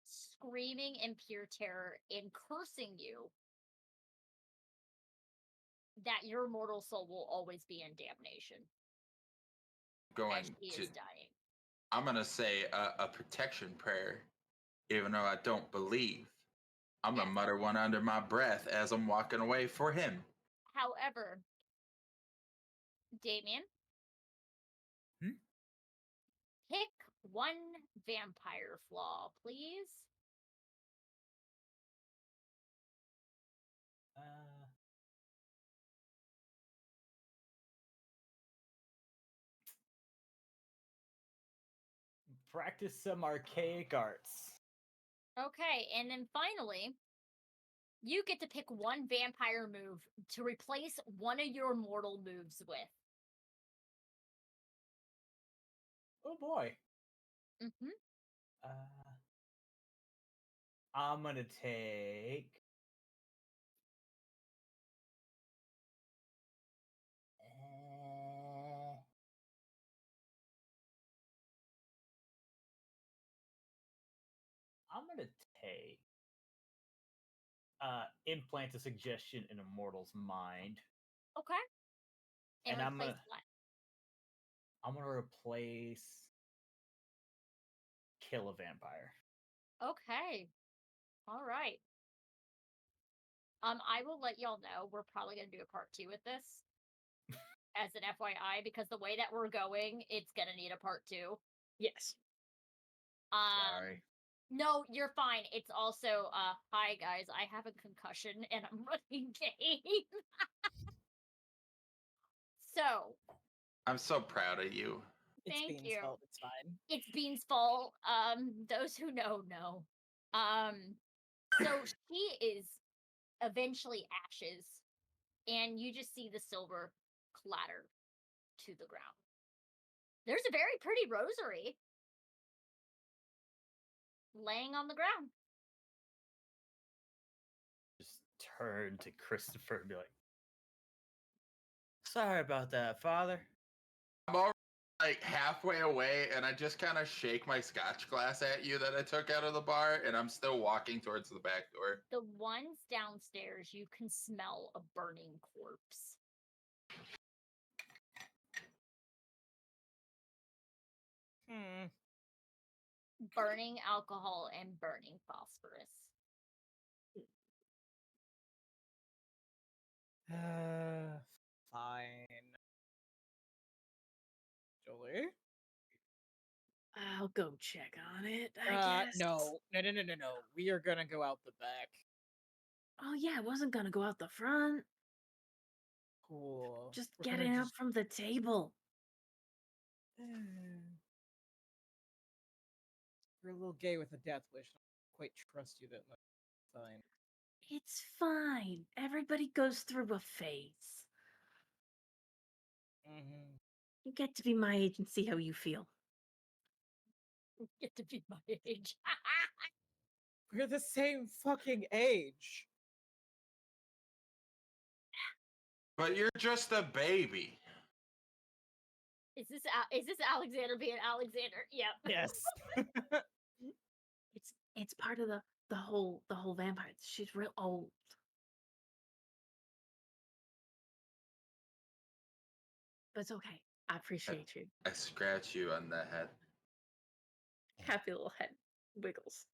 Screaming in pure terror and cursing you that your mortal soul will always be in damnation Going as she to. is dying. I'm gonna say a protection prayer, even though I don't believe. I'm gonna Yes. mutter one under my breath as I'm walking away for him. However, Damien, Hmm? pick one vampire flaw, please. Practice some archaic arts. Okay, and then finally, you get to pick one vampire move to replace one of your mortal moves with. Oh boy. Mm-hmm. Uh, I'm gonna take. I'm gonna take. Implant a suggestion in a mortal's mind, Okay. and I'm replace gonna. what? I'm gonna replace. Kill a vampire. Okay. All right. I will let y'all know we're probably gonna do a part 2 with this. As an FYI, because the way that we're going, it's gonna need a part 2. Yes. Sorry. No, you're fine. It's also, hi guys, I have a concussion and I'm running game. So, I'm so proud of you. It's Thank Bean's you. fault. It's fine. it's Bean's fault. Those who know. So she is eventually ashes, and you just see the silver clatter to the ground. There's a very pretty rosary laying on the ground. Just turn to Christopher and be like, "Sorry about that, Father." I'm already like halfway away, and I just kind of shake my scotch glass at you that I took out of the bar, and I'm still walking towards the back door. The ones downstairs, you can smell a burning corpse. Burning alcohol and burning phosphorus. Fine. Jolie? I'll go check on it, I guess. No. We are gonna go out the back. Oh yeah, I wasn't gonna go out the front. Cool. Just We're get gonna it up from the table. You're a little gay with a death wish. I don't quite trust you that much. Fine. It's fine. Everybody goes through a phase. Mm-hmm. You get to be my age and see how you feel. Get to be my age. We're the same fucking age. But you're just a baby. Is this Alexander being Alexander? Yep. Yes. It's part of the whole vampire. She's real old. But it's okay. I appreciate you. I scratch you on the head. Happy little head wiggles.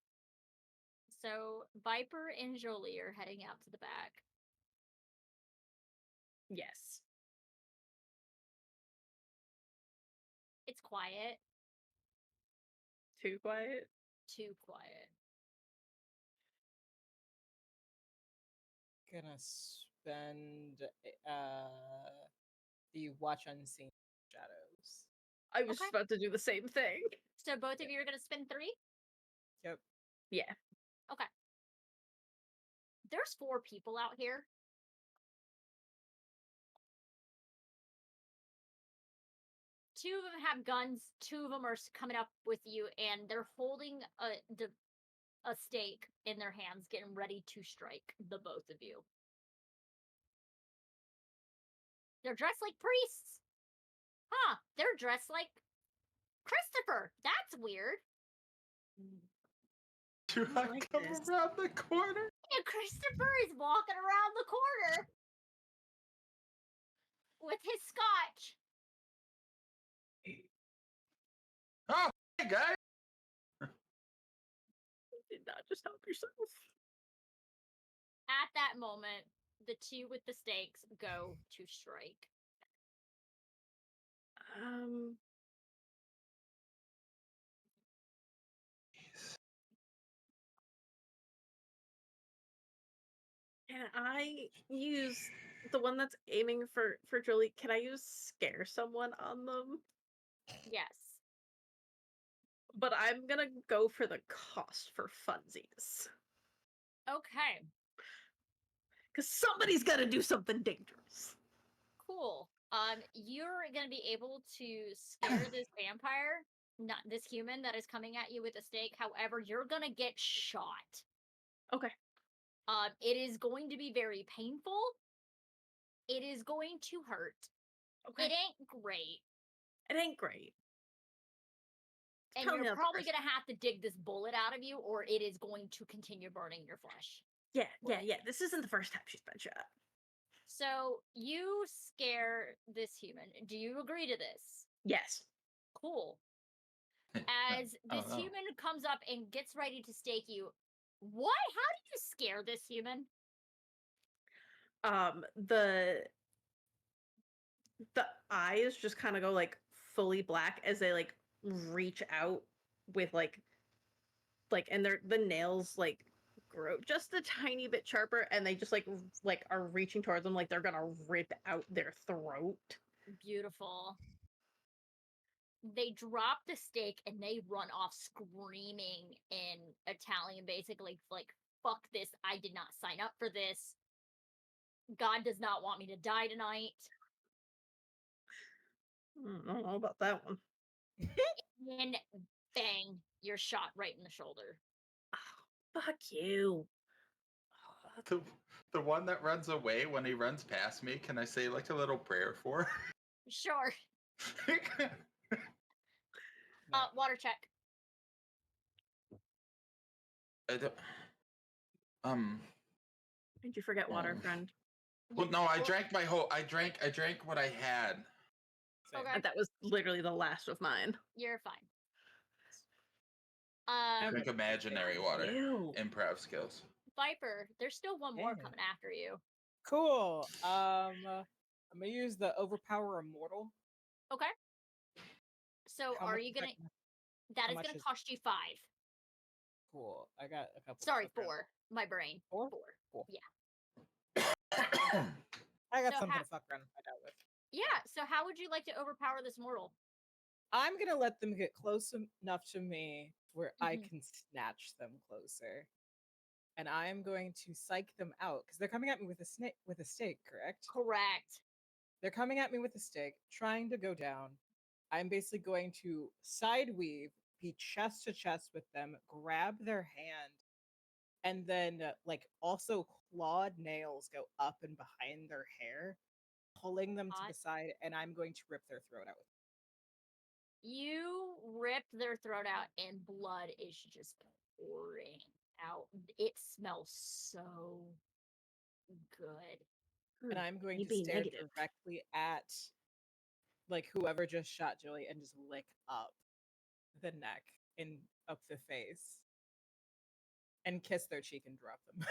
So Viper and Jolie are heading out to the back. Yes. It's quiet. Too quiet. Too quiet. Gonna spend the watch unseen shadows. I was Okay. just about to do the same thing. So both of you are gonna spend 3? Yep. Yeah. Okay. There's 4 people out here. Two of them have guns. 2 of them are coming up with you, and they're holding a stake in their hands, getting ready to strike the both of you. They're dressed like priests. Huh? They're dressed like Christopher. That's weird. Do I I like come this. around the corner? And Christopher is walking around the corner with his scotch. Oh, hey guys! Did not just help yourself. At that moment, the 2 with the stakes go to strike. Can I use the one that's aiming for Jolie? Can I use scare someone on them? Yes. But I'm gonna go for the cost for funsies. Okay. Because somebody's gotta do something dangerous. Cool. You're gonna be able to scare this vampire, not this human that is coming at you with a stake. However, you're gonna get shot. Okay. It is going to be very painful. It is going to hurt. Okay. It ain't great. It ain't great. And Tell me you're not the probably first- going to have to dig this bullet out of you, or it is going to continue burning your flesh. Yeah. This isn't the first time she's been shot. So you scare this human. Do you agree to this? Yes. Cool. As this no. human comes up and gets ready to stake you, what? How do you scare this human? The eyes just kind of go like fully black as they like reach out with like and the nails like grow just a tiny bit sharper, and they just like are reaching towards them like they're gonna rip out their throat. Beautiful. They drop the stake and they run off screaming in Italian, basically like, fuck this, I did not sign up for this. God does not want me to die tonight. I don't know about that one. And bang, you're shot right in the shoulder. Oh, fuck you. The one that runs away when he runs past me, can I say like a little prayer for? Sure. Water check. I don't, Did you forget water, friend? well, no, I drank I drank what I had. Same. Okay. And that was literally the last of mine. You're fine. Drink imaginary water. Ew. Improv skills. Viper, there's still one more Yeah. coming after you. Cool. I'm gonna use the overpower immortal. Okay. So How are much you is gonna? That That how is much gonna is- cost you 5. Cool. I got a couple. Sorry, stuff around. 4. My brain. 4? 4. Cool. Yeah. I got So something ha- to fuck around and find out with. Yeah. So how would you like to overpower this mortal? I'm gonna let them get close enough to me where I Mhm. can snatch them closer, and I am going to psych them out because they're coming at me with a stake. Correct? Correct. They're coming at me with a stake, trying to go down. I'm basically going to side weave, be chest to chest with them, grab their hand, and then like also clawed nails go up and behind their hair, pulling them to the Hot. side, and I'm going to rip their throat out. You rip their throat out, and blood is just pouring out. It smells so good. And I'm going you to be stare negative. directly at like whoever just shot Julie and just lick up the neck and up the face and kiss their cheek and drop them.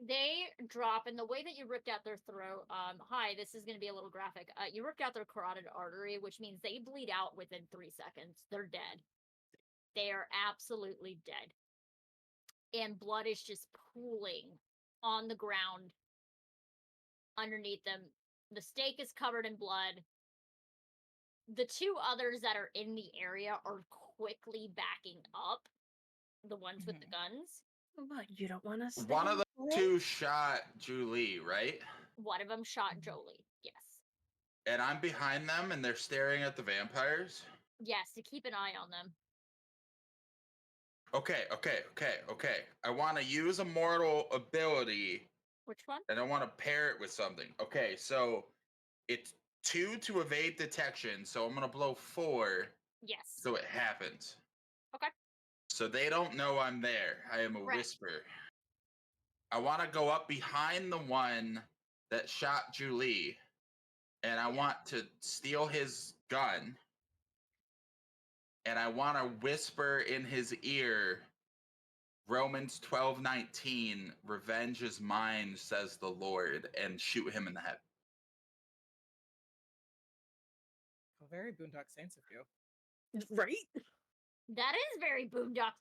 They drop, and the way that you ripped out their throat, hi, this is going to be a little graphic. You ripped out their carotid artery, which means they bleed out within 3 seconds. They're dead. They are absolutely dead. And blood is just pooling on the ground underneath them. The stake is covered in blood. The 2 others that are in the area are quickly backing up. The ones with the guns. But you don't want to. One of the 2 shot Julie, right? One of them shot Jolie. Yes. And I'm behind them and they're staring at the vampires. Yes, to keep an eye on them. Okay. I want to use a mortal ability Which one? and I want to pair it with something. Okay, so it's 2 to evade detection, so I'm gonna blow 4 Yes. so it happens. Okay. So they don't know I'm there. I am a Right. whisper. I want to go up behind the one that shot Julie, and I want to steal his gun, and I want to whisper in his ear, Romans 12:19, revenge is mine, says the Lord, and shoot him in the head. Well, very Boondock Saints of you. Right? That is very boondocks.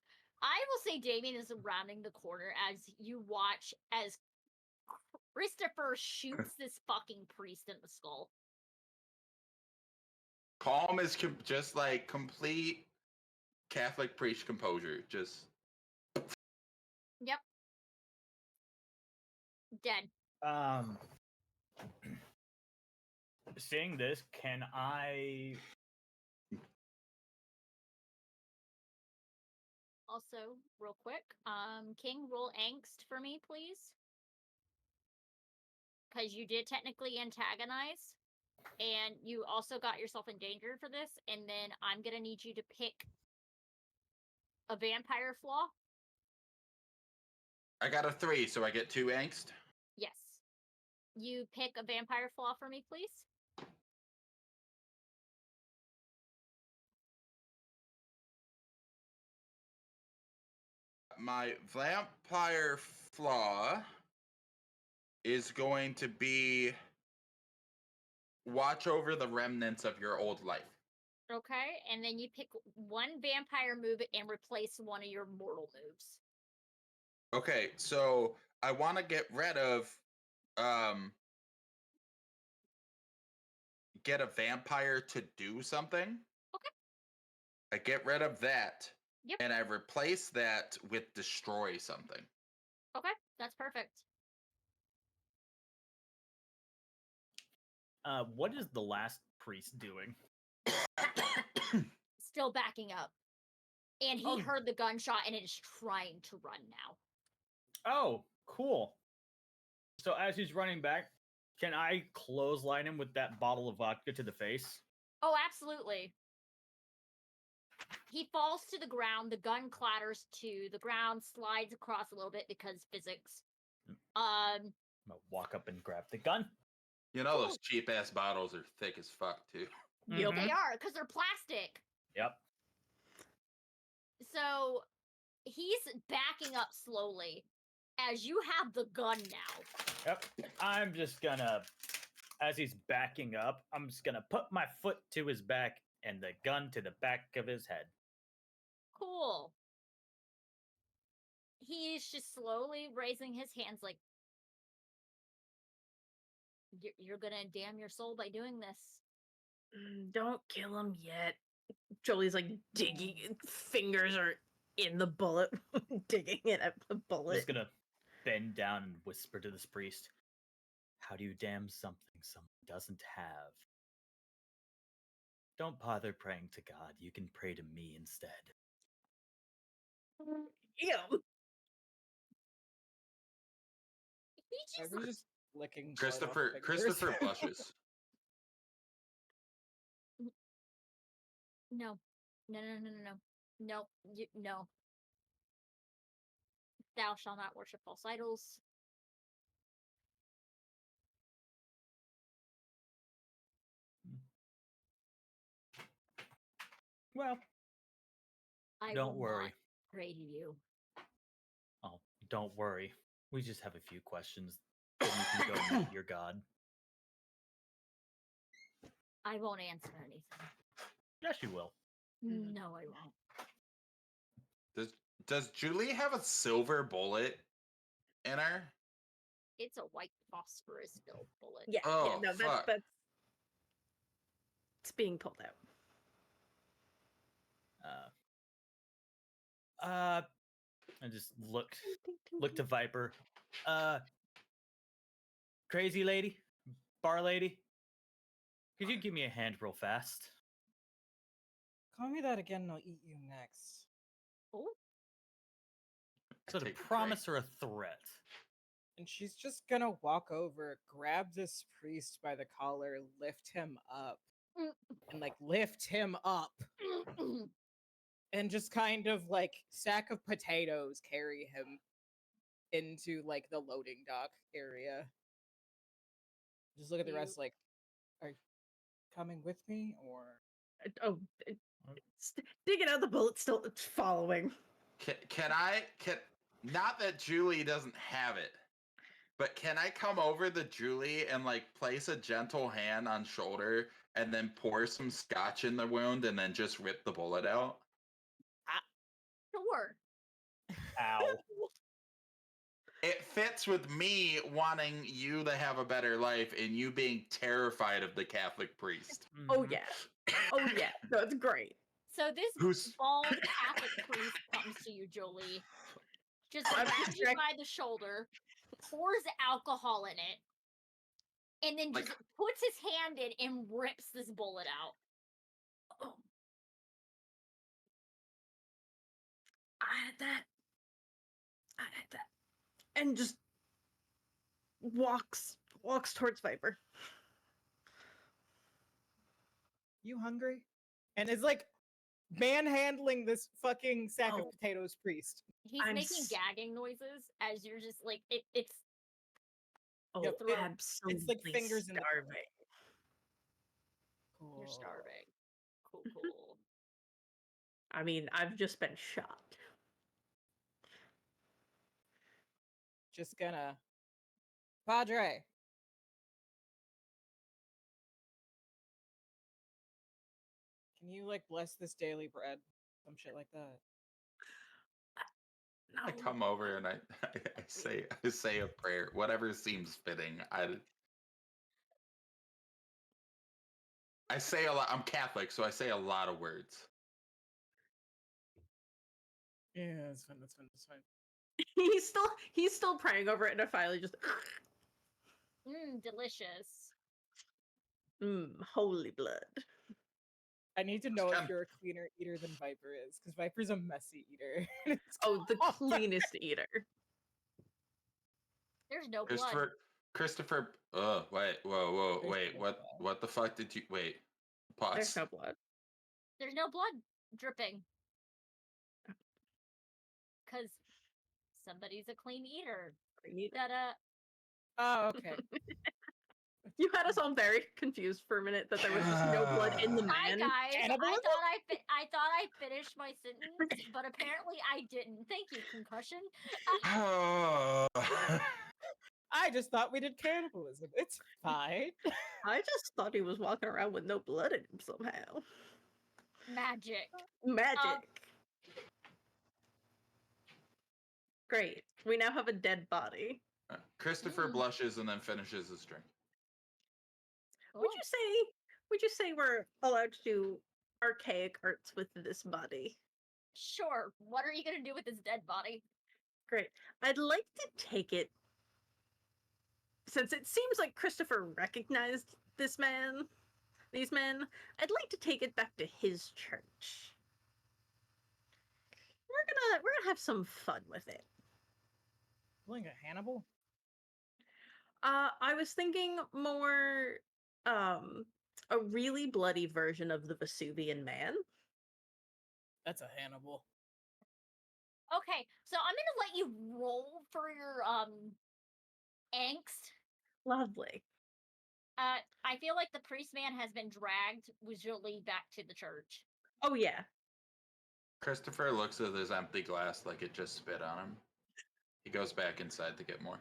I will say Damien is rounding the corner as you watch as Christopher shoots this fucking priest in the skull. Calm is just like complete Catholic priest composure. Just Yep. Dead. Seeing this, can I Also, real quick, King, roll angst for me, please. Because you did technically antagonize, and you also got yourself in danger for this, and then I'm gonna need you to pick a vampire flaw. I got a 3, so I get 2 angst. Yes. You pick a vampire flaw for me, please. My vampire flaw is going to be watch over the remnants of your old life. Okay, and then you pick one vampire move and replace one of your mortal moves. Okay, so I want to get rid of get a vampire to do something. Okay. I get rid of that. Yep. And I replace that with destroy something. Okay, that's perfect. What is the last priest doing? Still backing up. And he Oh. heard the gunshot and is trying to run now. Oh, cool. So as he's running back, can I clothesline him with that bottle of vodka to the face? Oh, absolutely. He falls to the ground. The gun clatters to the ground, slides across a little bit because physics. I'm gonna walk up and grab the gun. You know those cheap ass bottles are thick as fuck too. Yep. They are, because they're plastic. Yep. So he's backing up slowly as you have the gun now. Yep. I'm just gonna, as he's backing up, I'm just gonna put my foot to his back and the gun to the back of his head. Cool. He's just slowly raising his hands like, you're gonna damn your soul by doing this. Don't kill him yet. Jolie's like digging, fingers are in the bullet, digging it at the I'm bullet. just gonna bend down and whisper to this priest, how do you damn something someone doesn't have? Don't bother praying to God. You can pray to me instead. Ew. He I just was just licking blood off Christopher fingers. blushes. no. No, no. Thou shalt not worship false idols. Well, I don't will worry. not pray to you. Oh, don't worry. We just have a few questions. Then you can go meet your God. I won't answer anything. Yes, you will. No, I won't. Does Julie have a silver bullet in her? It's a white phosphorus filled bullet. Yeah, Oh, no, fuck. that's it's being pulled out. I just look to Viper. Crazy lady, bar lady, could you give me a hand real fast? Call me that again and I'll eat you next. Oh, Is it a Take a promise or a threat? And she's just gonna walk over, grab this priest by the collar, lift him up, and like lift him up, and just kind of like sack of potatoes carry him into like the loading dock area. Just look at the rest like, are you coming with me or? Digging out the bullet, still following. Can not that Julie doesn't have it, but can I come over to Julie and like place a gentle hand on shoulder and then pour some scotch in the wound and then just rip the bullet out? sure. Ow. It fits with me wanting you to have a better life and you being terrified of the Catholic priest. Oh yeah. Oh yeah. No, it's great. So this Who's bald Catholic priest comes to you, Jolie. Just I'm grabs you distract- by the shoulder, pours alcohol in it, and then just puts his hand in and rips this bullet out. Oh. had that. I had that. And just walks towards Viper. You hungry? And is like manhandling this fucking sack of Oh. potatoes priest. He's I'm making s- gagging noises as you're just like it's Oh, Yep, absolutely fingers in the throat. starving. you're Cool. starving. Cool. I mean, I've just been shot. Just gonna Padre. Can you like bless this daily bread? Some shit like that. No. I come over and I say a prayer, whatever seems fitting. I say a lot. I'm Catholic, so I say a lot of words. Yeah, that's fine. That's fine. That's fine. He's still praying over it, and I finally just Delicious. holy blood. I need to know if kinda- you're a cleaner eater than Viper is, because Viper's a messy eater. It's Oh, the all right. cleanest eater. There's no blood. Christopher. Wait, whoa, There's wait. no What the fuck did you wait? There's Pause. no blood. There's no blood dripping. Cause somebody's a clean eater. Da-da. Oh, okay. You had us all very confused for a minute that there was just no blood in the Hi man. guys. Cannibalism? I thought I finished my sentence, but apparently I didn't. Thank you, concussion. Oh. I just thought we did cannibalism. It's fine. I just thought he was walking around with no blood in him somehow. Magic. Magic. Great. We now have a dead body. Christopher blushes and then finishes his drink. Would you say we're allowed to do archaic arts with this body? Sure. What are you gonna do with this dead body? Great. I'd like to take it, since it seems like Christopher recognized these men, I'd like to take it back to his church. We're gonna have some fun with it. Pulling a Hannibal? I was thinking more a really bloody version of the Vesuvian Man. That's a Hannibal. Okay, so I'm gonna let you roll for your angst. Lovely. I feel like the priest man has been dragged visually back to the church. Oh yeah. Christopher looks at his empty glass like it just spit on him. He goes back inside to get more.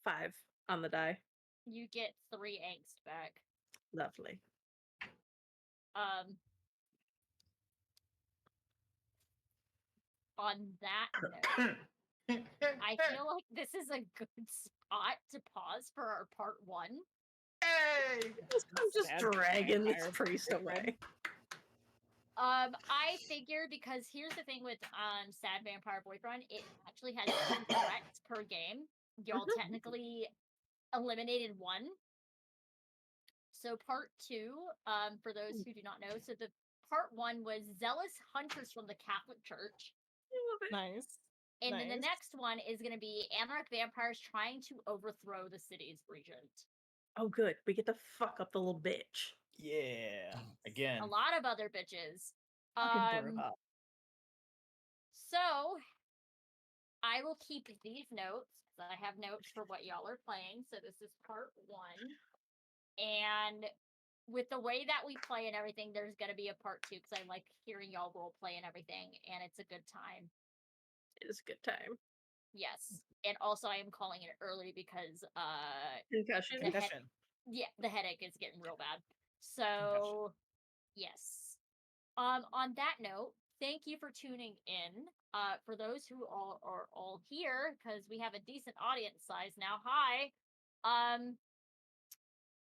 5 on the die. You get 3 angst back. Lovely. On that note, I feel like this is a good spot to pause for our part 1. Hey! I'm just Sad dragging this vampire priest boyfriend. away. I figure because here's the thing with Sad Vampire Boyfriend, it actually has 2 threats per game. Y'all technically eliminated 1. So part 2, for those who do not know, so the part 1 was zealous hunters from the Catholic Church. Nice. And then the Nice. next one is going to be anarch vampires trying to overthrow the city's regent. Oh good, we get to fuck up the little bitch. Yeah. Again. A lot of other bitches. Fucking bro. So I will keep these notes because I have notes for what y'all are playing. So this is part 1. And with the way that we play and everything, there's going to be a part 2 because I like hearing y'all role play and everything, and it's a good time. It is a good time. Yes. And also I am calling it early because Concussion. Concussion. the headache is getting real bad. So yes. On that note, thank you for tuning in. For those who are all here, because we have a decent audience size now. Hi.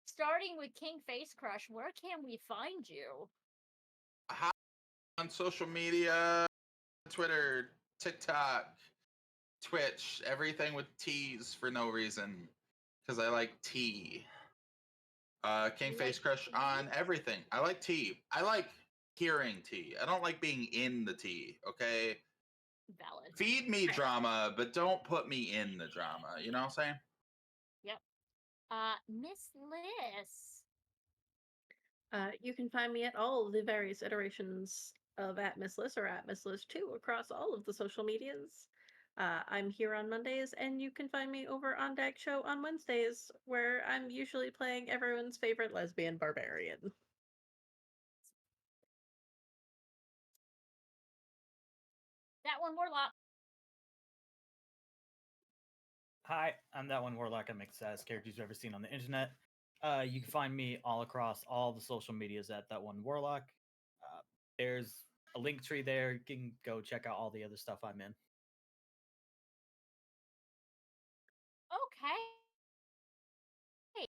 Starting with KingFaceCrush, where can we find you? On social media, Twitter, TikTok, Twitch, everything with T's for no reason. Because I like tea. KingFaceCrush on everything. I like tea. I like hearing tea. I don't like being in the tea, okay? Valid. Feed me drama, but don't put me in the drama. You know what I'm saying? Yep. Miss Liz. You can find me at all the various iterations of at Miss Liz or at Miss Liz 2 across all of the social medias. I'm here on Mondays, and you can find me over on Dag Show on Wednesdays, where I'm usually playing everyone's favorite lesbian barbarian. That one Warlock. Hi, I'm that one warlock. I make the saddest characters you've ever seen on the internet. You can find me all across all the social medias at that one warlock. There's a link tree there. You can go check out all the other stuff I'm in. Okay. Did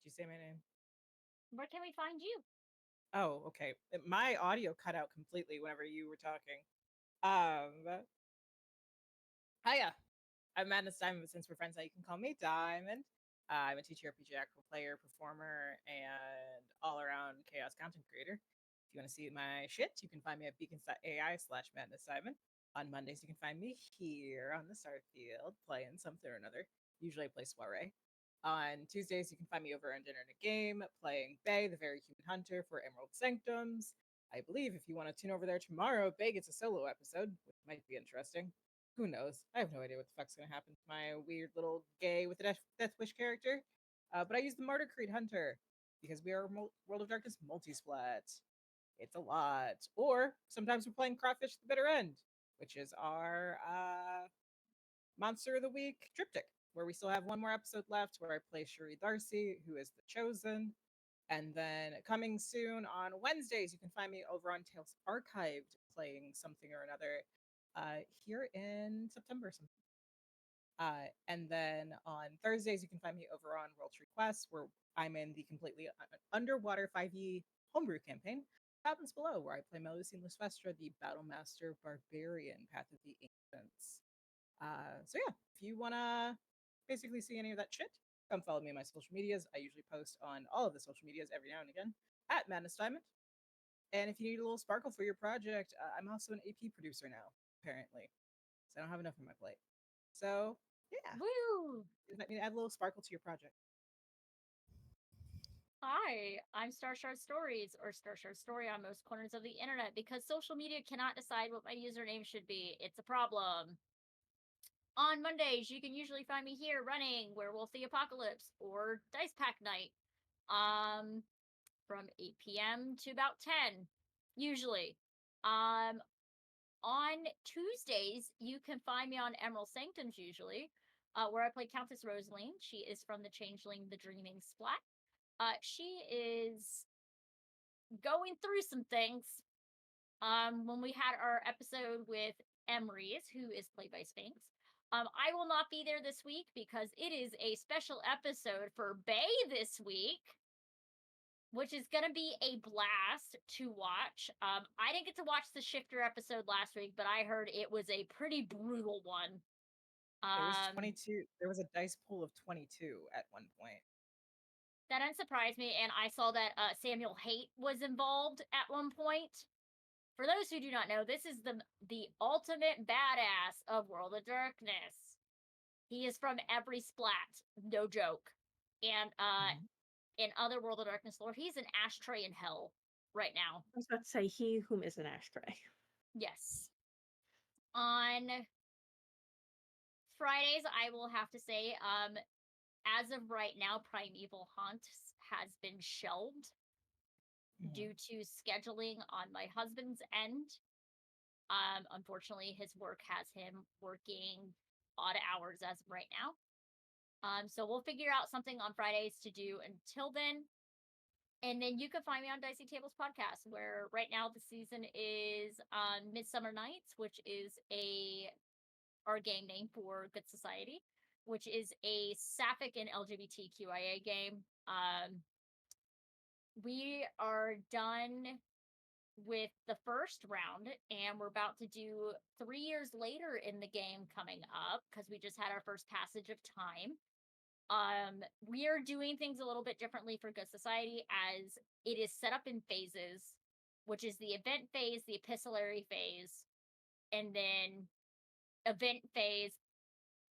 you say my name? Where can we find you? Oh, okay. My audio cut out completely whenever you were talking. Hiya. I'm MadnessDiamond, but since we're friends now, you can call me Diamond. I'm a TTRPG actual player, performer, and all-around chaos content creator. If you want to see my shit, you can find me at beacons.ai/MadnessDiamond. On Mondays, you can find me here on the start field playing something or another. Usually I play Soirée. On Tuesdays, you can find me over on Dinner and a Game playing Bay, the Very Human Hunter for Emerald Sanctums. I believe if you want to tune over there tomorrow, Bay gets a solo episode, which might be interesting. Who knows? I have no idea what the fuck's gonna happen to my weird little gay with the Death Wish character. But I use the Martyr Creed Hunter because we are World of Darkness multi-splat. It's a lot. Or sometimes we're playing Crawfish at the Bitter End, which is our Monster of the Week triptych, where we still have one more episode left where I play Shuri Darcy, who is the Chosen. And then coming soon on Wednesdays, you can find me over on Tales Archived playing something or another here in September. And then on Thursdays, you can find me over on World Tree Quest, where I'm in the completely underwater 5e homebrew campaign. Happens below, where I play Melusine Lusvestra, the Battlemaster Barbarian, Path of the Ancients. So yeah, if you wanna basically see any of that shit, come follow me on my social medias. I usually post on all of the social medias every now and again at MadnessDiamond. And if you need a little sparkle for your project, I'm also an AP producer now, apparently. So I don't have enough on my plate. So yeah, Woo! does that mean add a little sparkle to your project? Hi, I'm Starshard.Stories or Starshard.Story on most corners of the internet because social media cannot decide what my username should be. It's a problem. On Mondays, you can usually find me here running Werewolf the Apocalypse or Dice Pack Night. From 8 p.m. to about 10, usually. On Tuesdays, you can find me on Emerald Sanctums usually, where I play Countess Rosaline. She is from the Changeling, the Dreaming Splat. She is going through some things. When we had our episode with Emrys, who is played by Sphinx, I will not be there this week because it is a special episode for Bay this week, which is going to be a blast to watch. I didn't get to watch the Shifter episode last week, but I heard it was a pretty brutal one. There was 22. There was a dice pool of 22 at one point. That unsurprised me, and I saw that Samuel Haight was involved at one point. For those who do not know, this is the ultimate badass of World of Darkness. He is from every splat, no joke. And in other World of Darkness lore, he's an ashtray in hell right now. I was about to say, he whom is an ashtray. Yes. On Fridays, I will have to say, as of right now, Primeval Hunt has been shelved due to scheduling on my husband's end. Unfortunately, his work has him working odd hours as of right now. So we'll figure out something on Fridays to do until then. And then you can find me on Dicey Tables Podcast, where right now the season is Midsummer Nights, which is our game name for Good Society, which is a sapphic and LGBTQIA game. We are done with the first round, and we're about to do 3 years later in the game coming up because we just had our first passage of time. We are doing things a little bit differently for Good Society, as it is set up in phases, which is the event phase, the epistolary phase, and then event phase,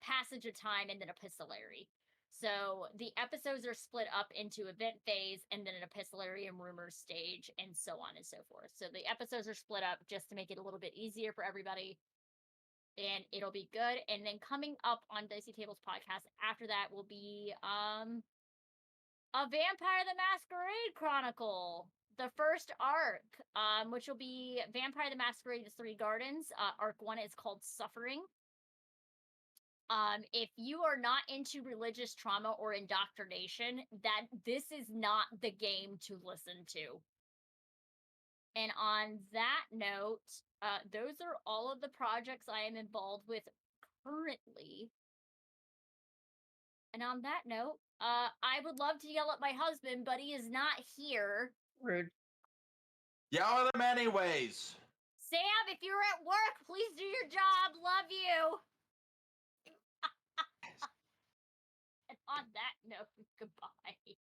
passage of time, and then epistolary. So the episodes are split up into event phase and then an epistolary and rumor stage, and so on and so forth. So the episodes are split up just to make it a little bit easier for everybody, and it'll be good. And then coming up on Dicey Tables podcast after that will be a Vampire the Masquerade Chronicle, the first arc, which will be Vampire the Masquerade: The Three Gardens. Arc 1 is called Suffering. If you are not into religious trauma or indoctrination, this is not the game to listen to. And on that note, those are all of the projects I am involved with currently. And on that note, I would love to yell at my husband, but he is not here. Rude. Yell at them anyways. Sam, if you're at work, please do your job. Love you. And on that note, goodbye.